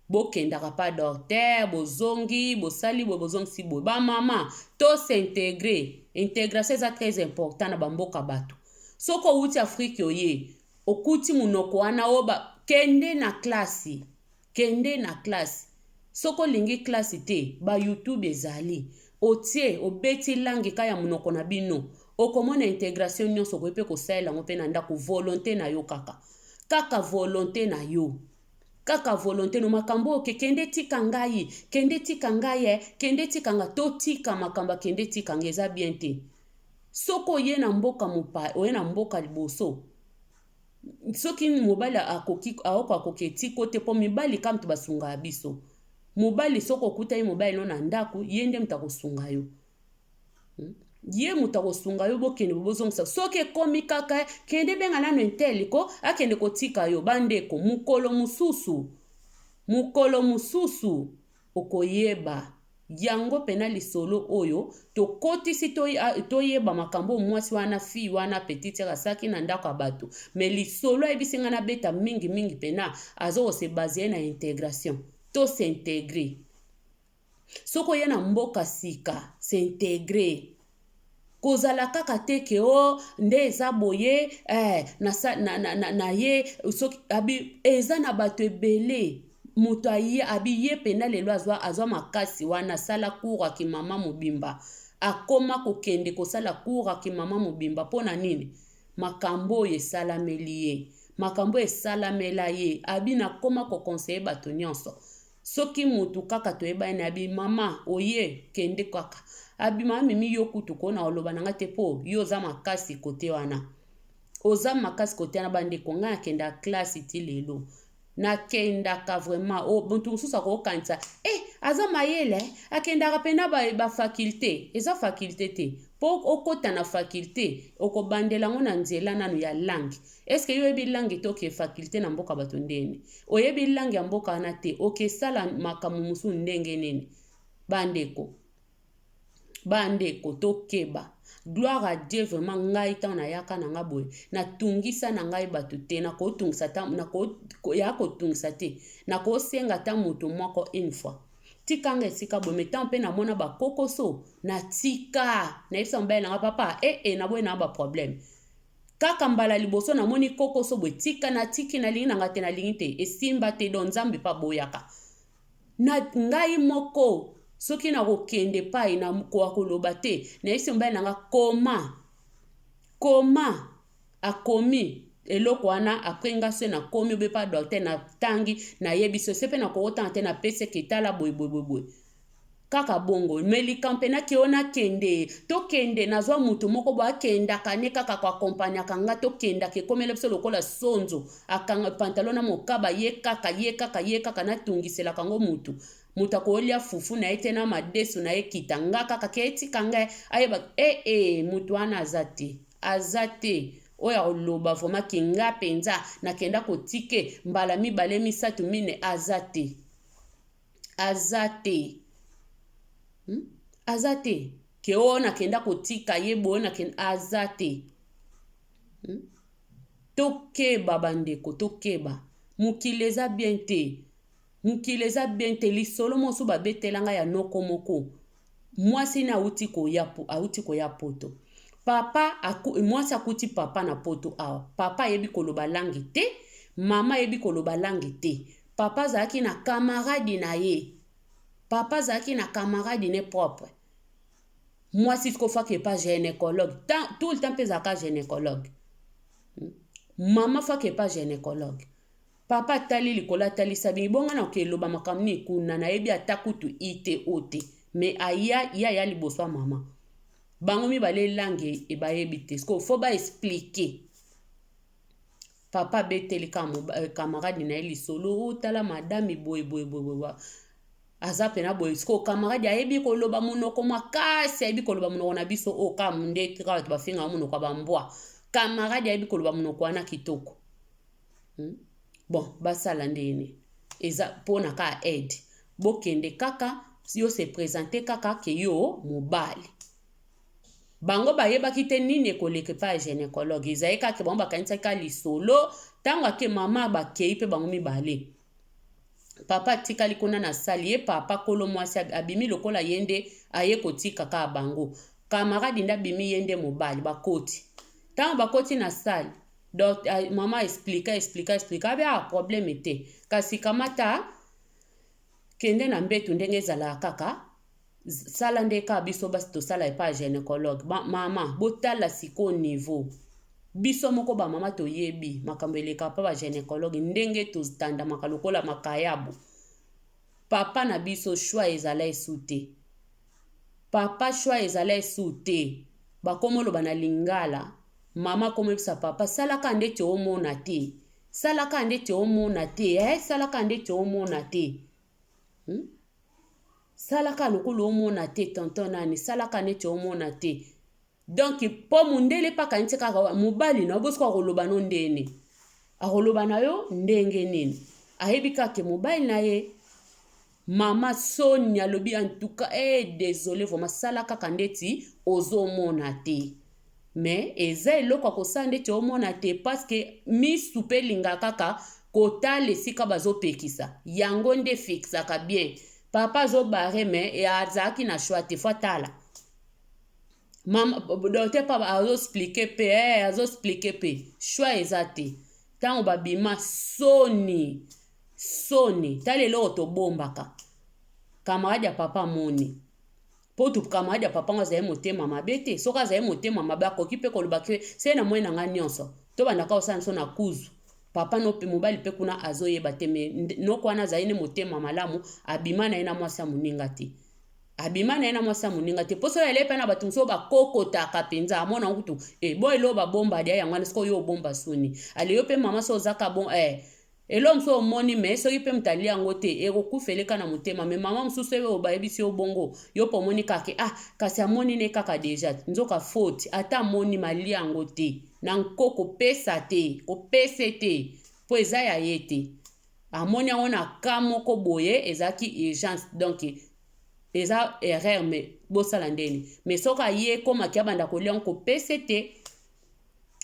S1: bokendaka pa docteur bozongi bosali boye bozongisi boye bamama to s'intégrer intégration eza très important na bamboka bato soko outi afrique oye okuti munoko wana oba kende na klasi soko lingi klasi te ba youtube ezali otie obeti langi ka ya munoko na bino okomona intégration nyonso koyepe kosalela ngo mpe na ndako volonté na yo kaka volonté na yo kaka volonté no makambo oke kende tika ngai kende tika nga to tika makamba kende tika nga eza bien te soko oye na mboka mopa oye na mboka liboso soki mobali akoki etiko te mpo mibali ka mutu basunga biso mobali soko okuta ye mobali no na ndako ye nde mutu akosunga yo ye mutu akosunga yo bokende bozongisa soki ekomi kaka kende benga nano inteliko akende kotika yo bandeko mukolo mususu okoyeba yango pena lisolo oyo tokotisi toyeba makambo mwasi wana fi wana petite asaki na ndako ya bato me lisolo ayebisi nga na beta mingi pena azokose base na intégration to s'intégrer soko ye na mboka sika s'intégrer kozala kaka te ke o nde eza boye na ye soki abi eza na bato ebele moto aye abi ye pena lelo azwa makasi wana sala cour ki mama mobimba akoma kokende kosala cour ki mama mobimba pona nini makambo oyo esalameli ye makambo esalamela ye abi na koma kokonseye bato nyonso soki mutu kaka toyeba ene abi mama oye kende kaka abi mama mimi yo kutu kona oloba nanga te po yo za makasi kote wana oza makasi kote wana bandeko nga akenda klasi ti lelo nakendaka vraiment muntu mosusu akokanisa aza mayele akendaka pena bafakulte eza fakulte te po okota na fakulte okobandela ngo na nzela nanu ya langue eske yo yebi langue te oke fakulte na mboka bato ndeni oyebi langue ya mboka wana te okesala makambo mosusu ndenge nini bandeko tokeba gloire à Dieu vraiment ngai tan na yaka na nga boye na tungisa na ngai bato te na ko tungisa ta na ko ya ko tungisa te na ko senga ta moto moko une fois tikanga esika boye metan pe na mona ba kokoso na tika na yebisa mbaye na nga papa na boye na ba problème kaka mbala liboso na moni kokoso boye tika na tiki na lingi na nga te na lingi te esimba te don nzambe pa boyaka na ngai moko soki na kokende pai na kwa koloba te na yebisi mbaye na nga koma akomi eloko wana apres nga se na komi obe pa docteur na tangi na yebiso se pe na kokotanga te na pese ketala boye kaka bongo me likampe na kiona kende tokende nazwa mutu moko bo akenda kane kaka kwa kompanya kanga tokenda ke komela biso lokola sonzo akanga pantalona mokaba ye kaka na tungisela kango mutu akolia fufu na ete na madesu na ekita nga kaka keti kanga ayeba mutu wana azate oya oloba voma kinga penza nakenda kotike mbala mibale misatu mine azate ke ona kenda kotika yebo na ken azate tokeba bandeko tokeba mukileza bien te lisolo mosu babetelanga ya noko moko mwasi na auti koya poto mwasi akuti papa na poto awa papa yebi koloba langi te mama yebi koloba langi te papa zaki na camarade na ye papa zaki na camarade ne propre mwasi kofa ke pas gynécologue tout le temps pezaka gynécologue mama fa ke pas gynécologue papa tali likola tali sabi bonga na keloba makamni kuna na yebi atakutu ite ote me ya liboso mama bango mi bale langue e ba yebi te sko fo ba expliquer papa beteli camarade na eli solo tala madame boy aza pena boy sko camarade ayebi koloba munoko makasi ayebi koloba munoko na biso o ka munde tika ba finga munoko ba mbwa camarade ayebi koloba munoko wana kitoko bon basala ndene eza pona ka aide bokende kaka yo se présenter kaka ke yo mobali bango bayebaki te nini ekoleke pa gynécologue ezaye kaka bango bakanisa ka lisolo tango ke mama bakei pe bango mibale papa tikali kuna na sali ye papa kolo mwasi abimi lokola yende aye kotika ka bango camarade nda bimi yende mobali bakoti tango bakoti na sali donc mama explica bia problème te kasi kamata kende na mbetu ndenge ezala kaka sala ndeka biso basi tosala epa gynécologue mama botala siko niveau biso moko ba mama toyebi makambo eleka pa ba gynécologue ndenge tozitanda makalokola makayabu papa na biso choix ezala esute papa choix ezala esute bakomo bana lingala mama komo bisa papa salaka ndete omona te salaka ndete omona te salaka ndete omona te salaka lokolo omona te tonton nani salaka ndete omona te donc po mundele paka nti kaka mobali na bosko akoloba no ndenge nini ayebi kaka mobali na ye Mama Sonia lobi en tout cas désolé vraiment sala kaka ndeti ozomona te. Mais eza eloko akosala ndeti omona te parce que misu mpe linga kaka kotala esika bazopekisa yango nde fixaka bien. Papa azobare me azalaki na shwa te fo atala. Mama docteur papa azoexplike pe shwa eza te. Tango babima soni tala eloko tobombaka camarade ya papa moni po tu camarade ya papa ngo azali motema mabe te soki azali motema mabe akoki mpe koloba ke se na moi na nga nyonso to bandaka osala so na kuzu papa no pe mobali mpe kuna azoyeba te me noko wana azali ne motema malamu abima na ye na mwasi ya moninga te abima na ye na mwasi ya moninga te mpo soki ele mpe na bato mosusu bakokotaka mpenza amona kutu bo elo babomba alia yango wana soki oyo obomba soni aleyo mpe mama so ozaka bon elo mosusu omoni me soki mpe motali yango te ekokufeleka na motema me mama mosusu ebe obayebisi yo bongo yo mpo omoni kake kasi amoni ne kaka deja nzoka faute ata amoni mali yango te na nko kopesa te kopese te mpo eza ya ye te amoni yango na ka moko boye ezalaki urgence donc eza erreur me bosala ndeni me soki aye ekomaki abanda kolia ngo kopese te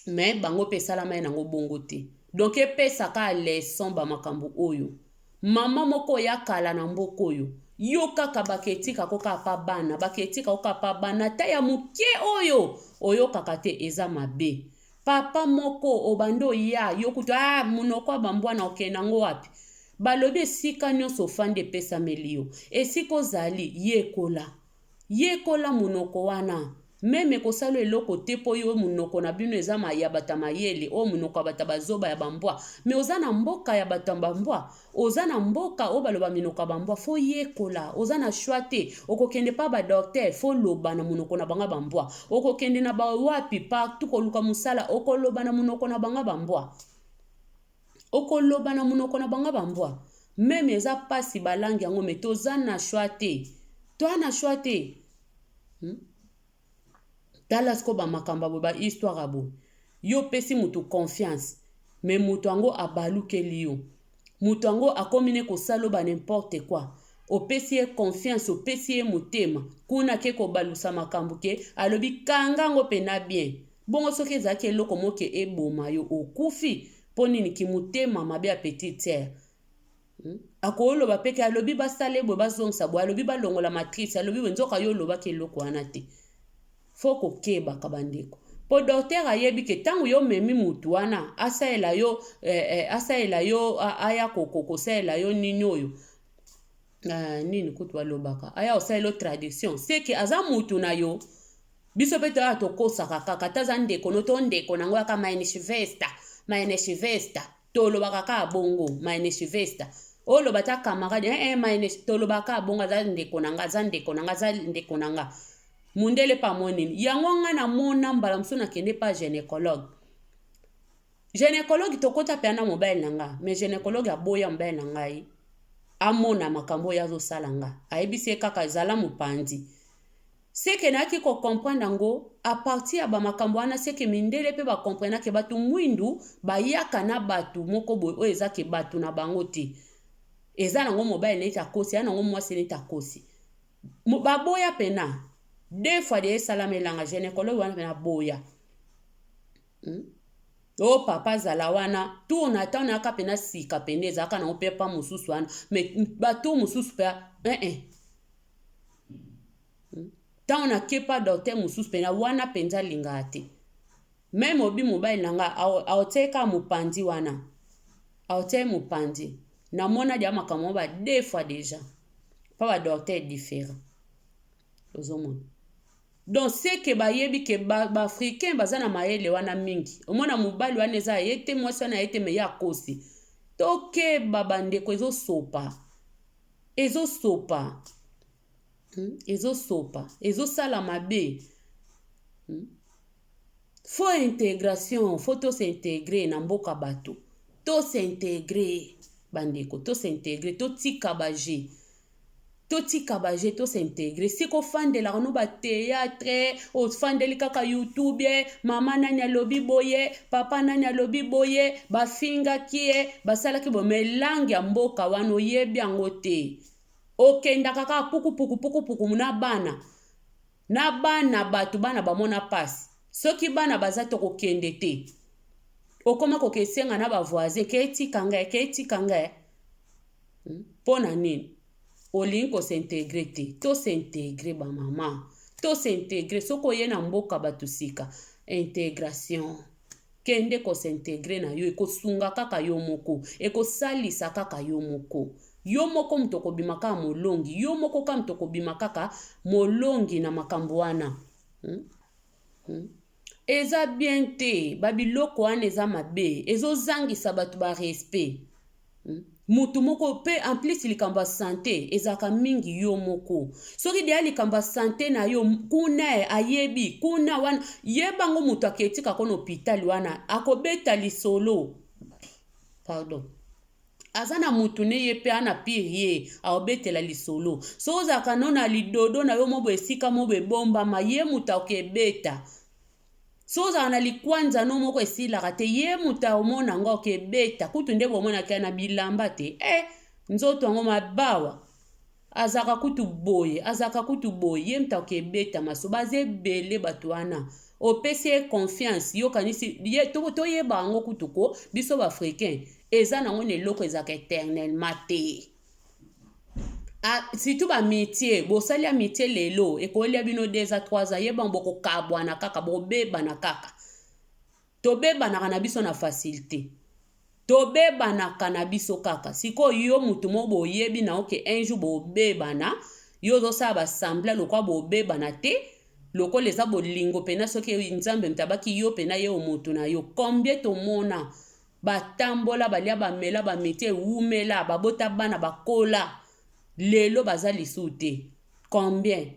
S1: me bango mpe esalama ye nango bongo te donc epesaka leson bamakambo oyo mama moko ya kala na mboka oyo yo kaka baketika koka pa bana baketika koka pa bana ta ya moke oyo oyokaka te eza mabe papa moko obando ya yo kutu munoko bambwana okenda ngo wapi balobi esika nyonso ofandi epesameli yo esika ozali yekola munoko wana meme kosala eloko te po yo munoko na bino eza ya bata mayele o munoko ya bata bazoba ya bambwa me oza na mboka ya bata bambwa oza na mboka o baloba minoko ya bambwa fo yekola oza na shwa te okokende pa ba docteur fo loba na munoko na banga bambwa okokende na ba wapi pa tukoluka musala okoloba na munoko na banga bambwa okoloba na munoko na banga bambwa meme eza pasi balangi yango me toza na shwa te toa na shwa te tala siko bamakambo boye bahistoire abo yo pesi mutu confiance me mutu yango abalukeli yo mutu yango akomi ne kosala ba n'importe quoi opesi ye confiance opesi ye motema kuna ke kobalusa makambo ke alobi kanga ngo pena bien bongo soki ezalaki eloko moke eboma yo okufi mpo nini kimotema mabe ya petite sere akoloba peke alobi basale boye bazongisa boye alobi balongola matrice alobi boye nzoka yo olobaki eloko wana te fo kokebaka bandeko po docteur ayebi ke ntango yo memi mutu wana asaela yo aya kosaela yo nini oyo nini kutu balobaka aya osaela yo tradition seke aza mutu na yo biso mpe toya tokosaka kaka taza ndeko no to ndeko nango yaka maineshivesta tolobaka ka bongo maineshivesta oloba ta camarade tolobaka bongo aza ndeko nanga aza ndeko nanga aza ndeko nanga mundele pa monini yango nga na mona mbala mso na kende pa gynécologue tokota pe na mobile nanga mais gynécologue aboya mobile nangai amona makambo ya zo salanga ayebisi kaka zala mupandi seke naki ko comprendre ngo a partir ya ba makambo wana seke mindele pe ba comprendre ke batu mwindu bayaka na batu moko boy o ezake batu na bango te eza nango mobile neta kosi ya nango mwasi neta kosi baboya pena deux fois de salamelanga gynécologue wana pena boya o papa zala wana tu na ta na ka pena sika pene ezaka na opepa mususu wana mais batu mususu pe ta na kepa docteur mususu pena wana penza linga te même obi mobile nanga aoteka mupandi wana aote mupandi na mona dia makambo ba deux fois déjà pas ba docteur différent ozomona donc c'est que bayebi ke ba africain bazana mayele wana mingi omona mobali wana eza yete mwasi wana yete me ya kosi toke babandeko ezosopa ezosala mabe faut intégration faut to s'intégrer na mboka bato to s'intégrer bandeko to s'intégrer to tika baje to s'intégrer siko fandela no ba théâtre o fandeli kaka YouTube mama nani alobi boye papa nani alobi boye ba finga kie basala ki bo melangi ya mboka wana oyebi yango te okenda kaka puku na bana bato bana bamona pasi soki bana baza to kokende te okoma kokesenga na bavoisin keetika ngai mpona nini olingi kosintegre te tosintegre bamama tosintegre soki oye na mboka bato sika intégration kende kosintegre na yo ekosunga kaka yo moko ekosalisa kaka yo moko yo moko mutu okobima kaka molongi yo moko kaka mutu okobima kaka molongi na makambo wana eza bien te babiloko wana eza mabe ezozangisa bato ba respect mutu moko pe en plus likambo ya sante ezaka mingi yo moko soki deya likambo ya sante na yo kuna ayebi kuna wana yebango mutu aketika kona hôpital wana akobeta lisolo pardon aza na mutu ne ye pe ana pire ye aobetela lisolo so ozalaka no na lidodo na yo mobo esika mobo ebombama ye mutu akebeta so ozala na likwanza no moko esilaka te ye mutu aomona ngo okebeta kutu nde bomonaka na bilamba te nzoto yango mabawa azaka kutu boye ye mutu okebeta maso baza ebele bato wana opesi ye confiance yokanisi toyeba yango kutu ko biso baafricain eza nango na eloko ezaka éternellement te surtout bamétier bosali ya métier lelo ekolia bino 2 à 3 ans yeba bokokabwana kaka bobebana kaka tobebanaka na biso na facilité tobebanaka na biso kaka sikoyo yo mutu mo boyebi na oke un jour bobebana yo ozosala basambla lokwa bobebana te lokola eza bolingo pena soki nzambe mutabaki yo pena ye omutu na yo combien tomona batambola balia bamela bamétier ewumela babota bana bakola lelo baza lisu te combien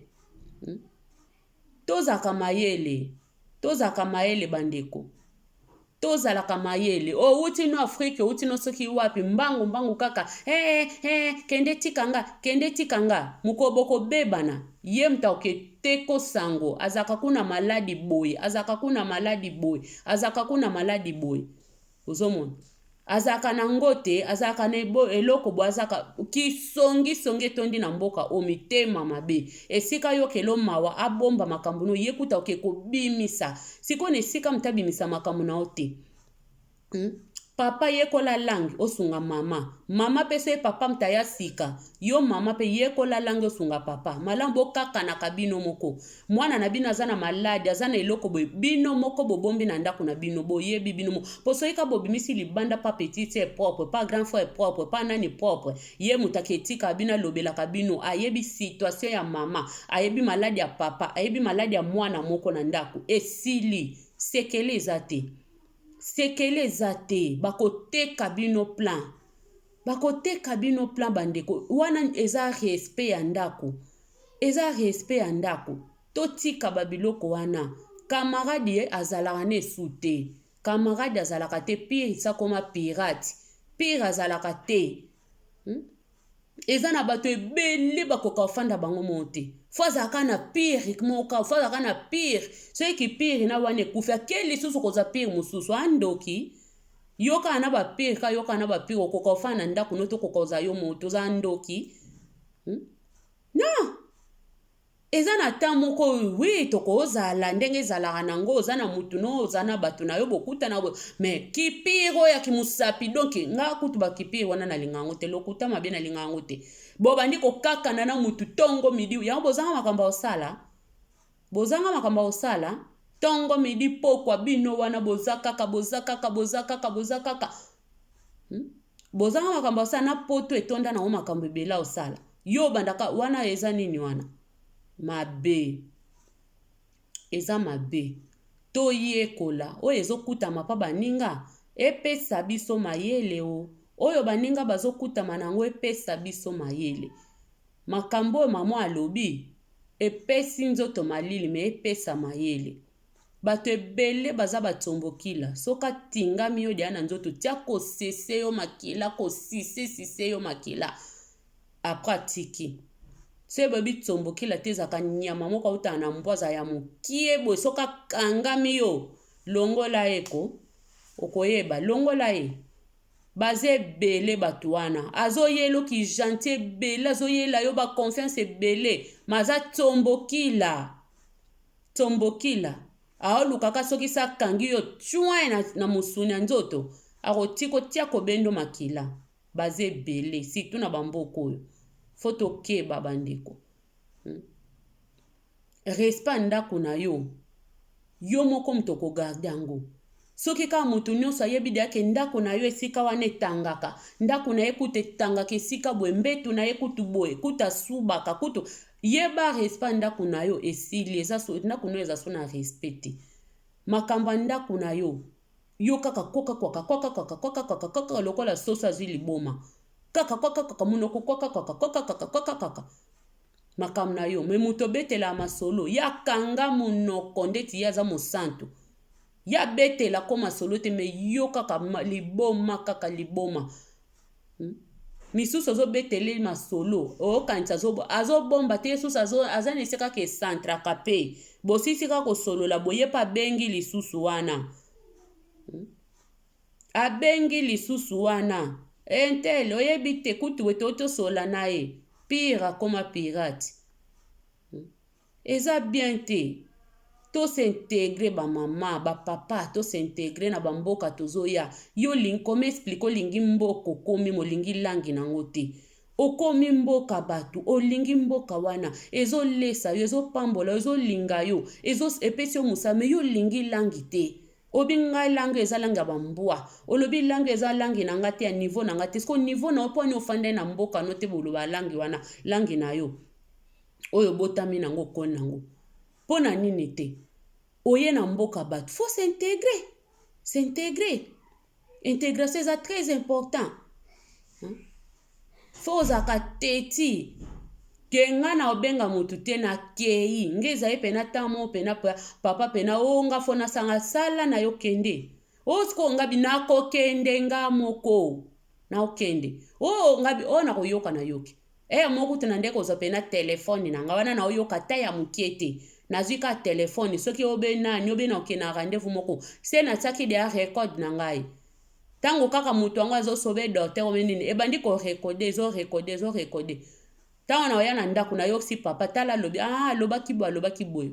S1: tozalaka mayele bandeko tozalaka mayele outi no Afrique outi no soki wapi mbangu kaka kende tikanga mukoboko bebana ye muta okete kosango azaka kuna maladi boy ozomona azaka na ngote azaka na eloko bo azaka kisongi tondi na mboka omitema mabe esika yo kelo mawa abomba makambo no yekuta okeko bimisa sikone esika mutabimisa makambo na ote papa yekola langue osunga mama pese papa mtaya sika yo mama pe yekola langue osunga papa malambo kaka na kabino moko mwana na bino azana maladi azana eloko boy bino moko bobombi na ndako na bino boyebi bino mo poso yika bobimisi libanda pa petite est propre pa grand frère propre pa nani propre ye mutaketika bina lobela kabino ayebi situation ya mama ayebi maladi ya papa ayebi maladi ya mwana moko na ndako esili sekele ezate bakoteka bino plan bandeko wana eza respect ya ndako totika babiloko wana camarade azalaka ne sute camarade azalaka te pire sakoma pirate pire azalaka te eza na bato ebele bakoka ofanda bango mote fo azalaka na pire moka fo azalaka na pire soki pire na wana ekufi ake lisusu koza pire mosusu andoki yoka na bapire ka yoka na bapire okoka ofanda ndako no tokoka oza yo moto oza ndoki non eza na ta moko wi tokozala ndenge ezalaka nango oza na mutu no oza na bato na yo bokuta na mais kipire oyo ya kimusapi donc nga kutu bakipire wana nalinga yango te lokuta mabe nalinga yango te bobandi kokakana na mutu tongo midi yango bozanga makambo osala tongo midi pokwa bino wana boza kaka bozanga makambo osala na poto etonda nango makambo ebela osala yo bandaka wana eza nini wana eza mabe toyekola oyo ezokutama pa baninga epesa biso mayele oyo baninga bazokutama nango epesa biso mayele makambo oyo mama alobi epesi nzoto malili me epesa mayele bato ebele baza batombokila soka tingami yo dia na nzoto tia kosese yo makila kosise yo makila apratiki sebe bitombokila te ezaka nyama moko auta na mbwaza ya mokie boye soka kangami yo longola eko okoyeba longola ye baza ebele bato wana azoyela oki gentil ebele azoyela yo baconfiance ebele maza tombokila aolukaka soki sa akangi yo tshwin na mosuni ya nzoto akotika otia kobendo makila baza ebele surtout na bamboka oyo fo tokeba bandeko respect ndako na yo moko moto okogarde yango soki kaka moto nyonso ayebi de yake ndako na yo esika wana etangaka ndako na ye kutu etangaka esika boye mbetu na ye kutu boye kutu asubaka kutu yeba respect ndako na yo esili ndako na yo eza so na respect te makambo ya ndako na yo kaka kwaka lokola soso azwi liboma kaka munoko kwaka makambo na yo me moto obetela masolo yakanga munoko ndeti ye aza mosantu ya betela ko masolo te me yo kaka liboma misusu azobetele masolo okanisa azobomba te yesusu aza na esika kaka esantraka pe bosisi kaka kosolola boye pa abengi lisusu wana entele oyebi te kutu wete otosola na ye pire akoma pirate eza bien te tosintegre bamama bapapa tosintegre na bamboka tozoya yo koma explike olingi mboka okomi molingi langi nango te okomi mboka bato olingi mboka wana ezolesa yo ezopambola yo ezolinga yo epesi yo mosame yo olingi langi te obi ngai langi eza langi ya bambwa olobi langi eza langi na nga te ya niveau na nga te siko niveau na oponi ofande na mboka no te boloba langi wana langi na yo oyo botami nango koni nango mpo na nini te oye na mboka bato faut s'intégrer intégration eza très important faut ozaka teti ke nga na obenga motu te na kei nge ezali pena tamo pena papa pena nga fo nasanga sala na yo kende osiko ngabi nakokende nga moko na okende ngabi nakoyoka na yoki moko te na nde kozwa pena telefone na nga wana na oyoka ta ya mokie te nazwi ka telefone soki obe na oke na rendez-vous moko se natiaki deya record na ngai tango kaka moto yango azosobe docteur obe nini ebandi korekode ezorekode tango na oya na ndako na yoksi papa tala alobi alobaki boye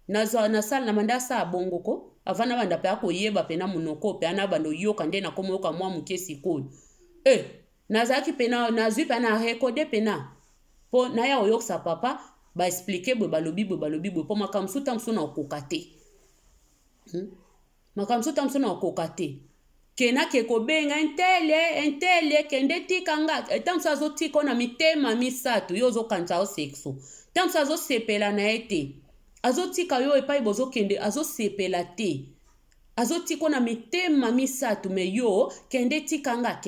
S1: na sala na manda asa bongoko avana banda pe akoyeba pena monoko pe ana bando yoka nde na komoyoka mwa moke sikoyo nazaki pena nazwi pena rekode pena po na ya oyoksa papa ba expliquer boye balobi boye po makamsu tamsu na okoka te kena ke kobenga entele kende tikanga tamsu azotika na mitema misato yo ozokanisa o sexo tamsu azosepela na ye te azotika yo epai bozokende azosepela te azotika na mitema misato me yo kende tikanga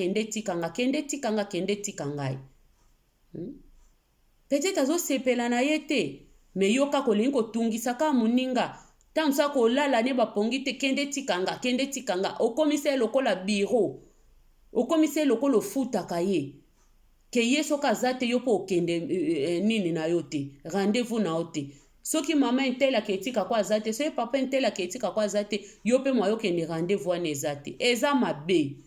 S1: peut-être azosepela na ye te me yo kaka olingi kotungisa kaka moninga ntango mosusu akolala ne bapongi te kende tikanga okomisa ye lokola biro okomisa ye lokola ofutaka ye ke ye soki aza te yo mpo okende nini na yo te rendez-vous na yo te soki mama entelaka etikako aza te soki papa entelaka etikako aza te yo mpe mwa yokende rendez-vous wana eza te eza mabe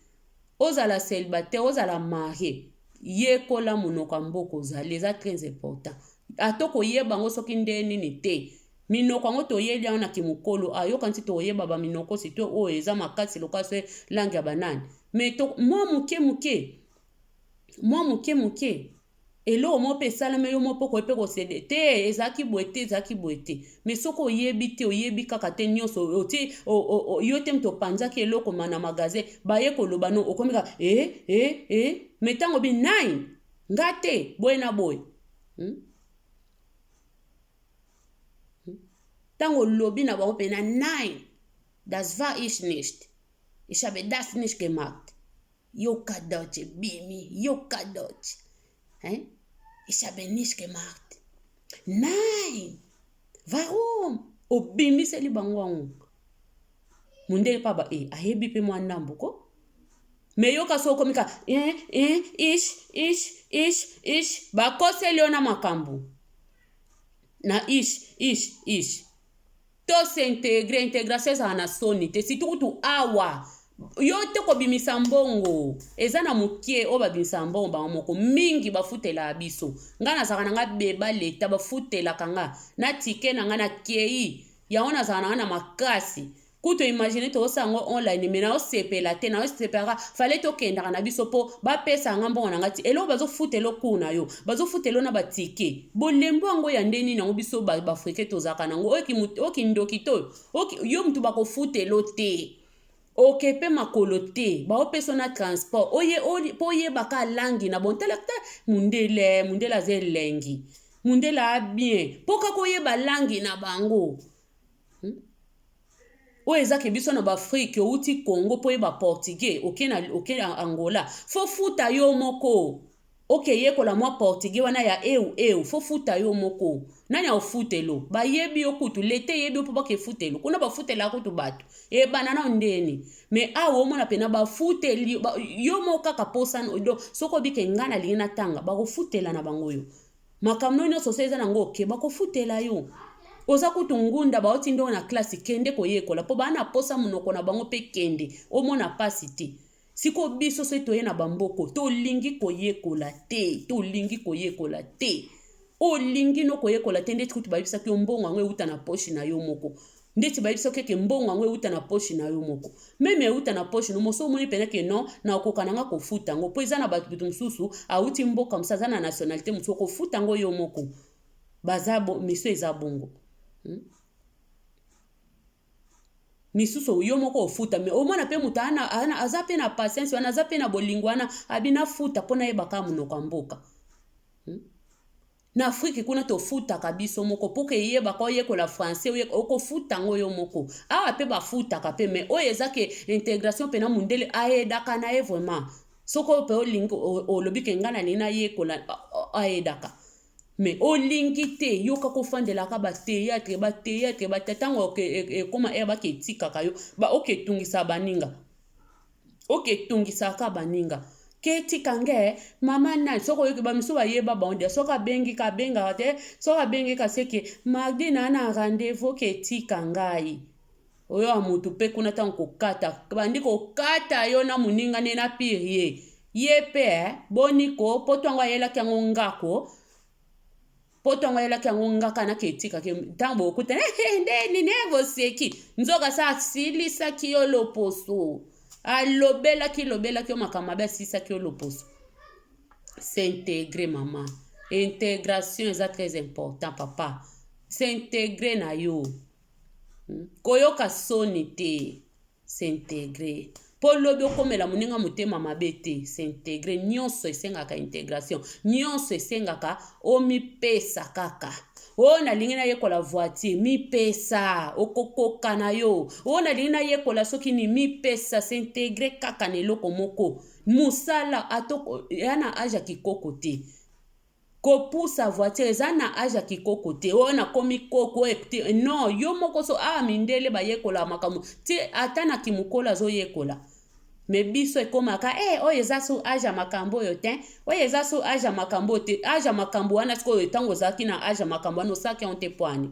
S1: ozala célibataire ozala marie yekola monoko ya mboka ozali eza très important atokoyeba yango soki nde nini te minoko yango toyeli yango na kimokolo ayoka nti toyeba baminoko sito oyo eza makasi lokola so langi ya banani me mwa moke eloko mo mpe esalami yo mo mpo koyepe kosede te ezalaki boye te me soki oyebi te oyebi kaka te nyonso yo te moto opanzaki eloko na magasin baye koloba no okomi kaka me ntango bi 9 nga te boye na boye ntango lobi na bango mpe na 9 das war ich nicht ich habe das nicht gemacht yoka deutsche bimi yoka deutsche ich habe nicht gemacht nein warum obimiseli bango wango mundele paba ayebi mpe mwa ndambo ko me yoka so okomika ish bakoseli yo na makambo na ish to s'intégrer intégration ezala na soni te surtout kutu awa yo te kobimisa mbongo eza na mokie o babimisa mbongo bango moko mingi bafutela biso nga nazaka na nga beba leta bafutelaka nga na tike na nga na kei yango nazaka na nga na makasi kuto imagine tosango online me na osepela te na osepelaka fale tokendaka na biso po bapesa nga mbongo na nga ti eloko bazofutela kuna yo bazofutela na batike bolembo yango ya ndeni nango biso bafrike tozaka nango okindoki to yo mutu bakofutela te okepe makolo te baopesa na transport po oyebaka langi na bontala te mundele aza elengi mundele abien po kaka oyeba langi na bango oyo ezake biso na baafrike outi congo po oyeba portugais oke na angola fo futa yo moko okeyekola mwa portugais wana ya eu fo futa yo moko nani aufutelo bayebi yo kutu lete yebi yo po bakefutelo kuna bafutela kutu bato ebana na ndeni me awo omona pena bafuteli yo moko kaka posa soko obike nga na lingi natanga bakofutela na bango yo makambo nyonso so eza nango oke bakofutela yo oza kutu ngunda baoti ndo na klasi kende koyekola po bana posa munoko na bango pe kende omona pasi te siko biso so toye na bamboko tolingi koyekola te olingi no koyekola te ndeti kutu bayebisaki yo mbongo yango euta na poshi na yo moko ndeti bayebisaki keke mbongo yango euta na poshi na yo moko meme euta na poshi no moso omoni pene ke non na okoka nanga kofuta yango po eza na bato mosusu auti mboka mosusu aza na nationalité mosusu okofuta yango yo moko baza miso eza bongo misusu yo moko ofuta me omona pe mutu aza pe na patience wana aza pe na bolingo wana abina futa mpona yebaka munoko ya mboka na Afrique kuna tofutaka biso moko po ke yebaka oyekola français okofuta ngo yo moko awa pe bafutaka pe me oyo ezake intégration pe na mundele ayedaka na ye vraiment soko pe olingi olobi ke nga na lina yekola ayedaka me olingi te yo kakofandelaka bateatre batango ekoma baketikaka yo oketungisa baninga ketikange mama na soko yoki bamiso bayeba baonde soka bengi kabengaka te soka bengi kaseke mardi na rendez-vous ketika ngai oyo amutu pe kuna tango kokata bandi kokata yo na muninga ne na pirie ye pe boniko potwango ayelaki yango ngako potonga yela kyango ngaka na ketika ke tambo okuta ndeni nevoseki nzoka sa silisa kiyo loposo alobela ki makama ba sisa kiyo loposo s'intégrer maman intégration est très important papa s'intégrer na yo koyoka soni te s'intégrer po lobi okomela muninga mutema mabe te s'intégrer nyonso esengaka intégration nyonso esengaka omipesa kaka ona lingi na yekola voiture mipesa okokoka na yo ona lingi na yekola soki ni mipesa s'intégrer kaka na eloko moko musala atoko yana aja kikoko te kopusa voiture eza na aja kikoko te ona komi koko te non yo moko so mindele bayekola makambo ti ata na kimukola zoyekola me biso ekomaka oyo eza so aja makambo oyo te oyo eza so aja makambo te aja makambo wana sikoyo ntango ozalaki na aja makambo wana osalaki yango te pwani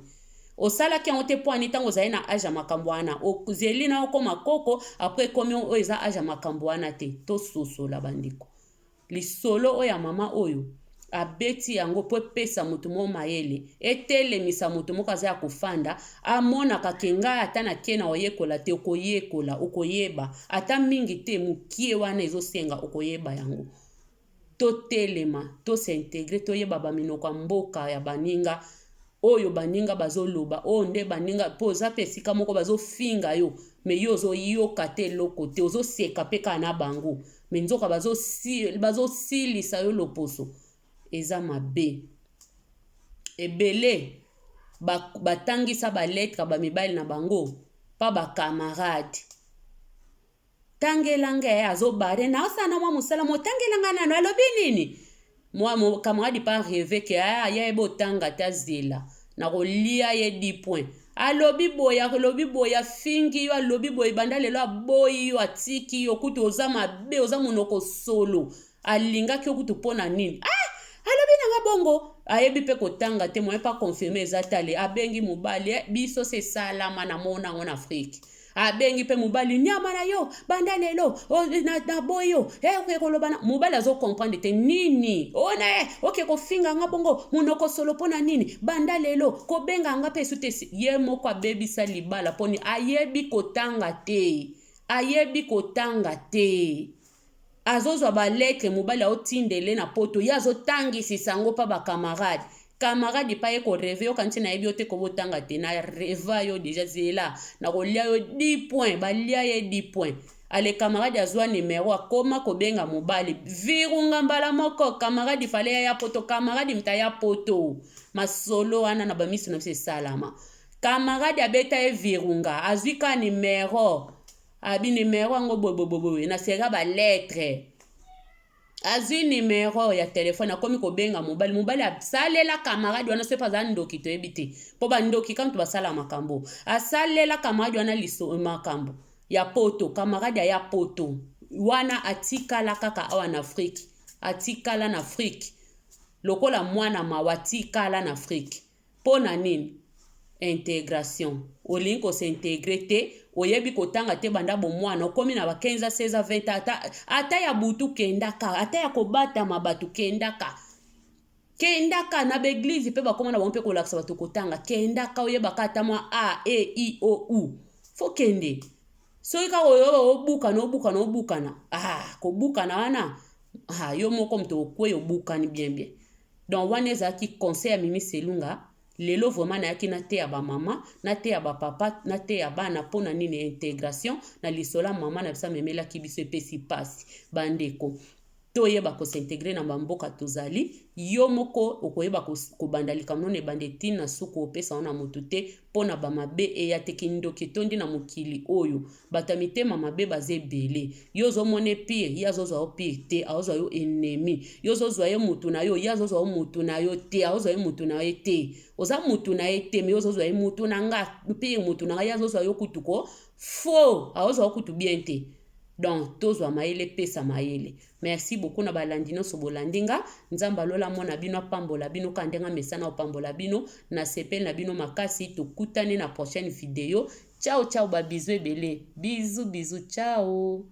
S1: osalaki yango te pwani ntango ozali na aja makambo wana ozeli na okoma koko apres ekomi oyo eza aja makambo wana te tososola bandeko lisolo oyo ya mama oyo abeti yango po pesa mutu mo mayele etelemisa mutu moko aza ya kofanda amonaka ke ngai ata na ke na oyekola te okoyeba ata mingi te mukie wana ezosenga okoyeba yango totelema tosintegre toyeba baminoko ya mboka ya baninga oyo baninga bazoloba oyo nde baninga po oza pe esika moko bazofinga yo me yo ozoyoka te eloko te ozoseka pe kaka na bango me nzoka bazosilisa yo loposo eza mabe ebele batangisa baletre bamibali na bango pa bakamarade tangelanga azobare na osana mwa musala motangelanga nano alobi nini mwa kamarade pa rêve ke aya ebotanga ta zela na kolia ye 10 points alobi boya fingi yo alobi boye banda lelo aboyi yo atiki yo kutu oza mabe oza monoko solo alingaki yo kutu pona nini alobi nanga bongo ayebi pe kotanga te moye pa confirmer eza tale abengi mobali biso se salama na mona ngo na Afrique abengi pe mobali nyama na yo banda lelo na boyo oke kolobana mobali azo comprendre te nini ona oke kofinga nga bongo munoko solo pona nini banda lelo kobenga nga pe sute ye moko abebisa libala poni ayebi kotanga te azozwa baletre mobali aotindele na poto ye azotangisisa yango pa bakamarade kamarade pa ye koreve yo kanti na yebi yo te kobotanga te na reva yo deja zela na kolia yo 10 point balia ye 10 point ale kamarade azwa numero akoma kobenga mobali virunga mbala moko kamarade fale ya poto kamarade mta ya poto masolo wana na bamiso na biso esalama kamarade abeta ye virunga azwi ka numero abi numero yango boboboboboe na sera baletre azwi numero ya telefone akomi kobenga mobali asalela kamarade wana soki aza ndoki toyebi te mpo bandoki kamtu basala makambo asalela kamarade wana liso makambo ya poto kamarade ya poto wana atikala kaka awa na Afrique atikala na Afrique lokola mwana mawa atikala na Afrique mpo na nini intégration olingi kosintegre te oyebi kotanga te banda bomwana okomi na ba 15 16 20 ata ya butu kendaka ata ya kobatama batu kendaka na beglize pe bakoma na bompe kolakisa batu kotanga kendaka oyebaka ata mwa a e i o u fo kende soki kaka oyoba obukana kobukana wana yo moko mto okwe obukani bien donc wana ezalaki conseil ya Mimi Selunga lelo vraiment nayaki na te ya bamama na te ya bapapa na te ya bana mpona nini intégration na lisola mama na bisa memelaki biso epesi pasi bandeko toyeba kosintegre na bamboka tozali yo moko okoyeba kobanda likambo na ebande ti na suku opesa wana motu te mpona bamabe eya teki ndoki tondi na mokili oyo bato ya mitema mabe baza ebele yo ozomona pire ye azozwa yo pire te azozwa yo ennemi yo ozozwa ye mutu na yo ye azozwa yo mutu na yo te azozwa ye mutu na ye te oza mutu na ye te me yo ozozwa ye mutu na nga pire mutu na nga ye azozwa yo kutuko faux azozwa yo kutu bien te donc tozwa mayele pesa mayele merci beaucoup na balandi nyonso bolandinga nzamba lola mona bino apambola bino kandenga mesana opambola bino na sepel na bino makasi tokutane na prochaine vidéo ciao ciao ba bisous ebele bisous ciao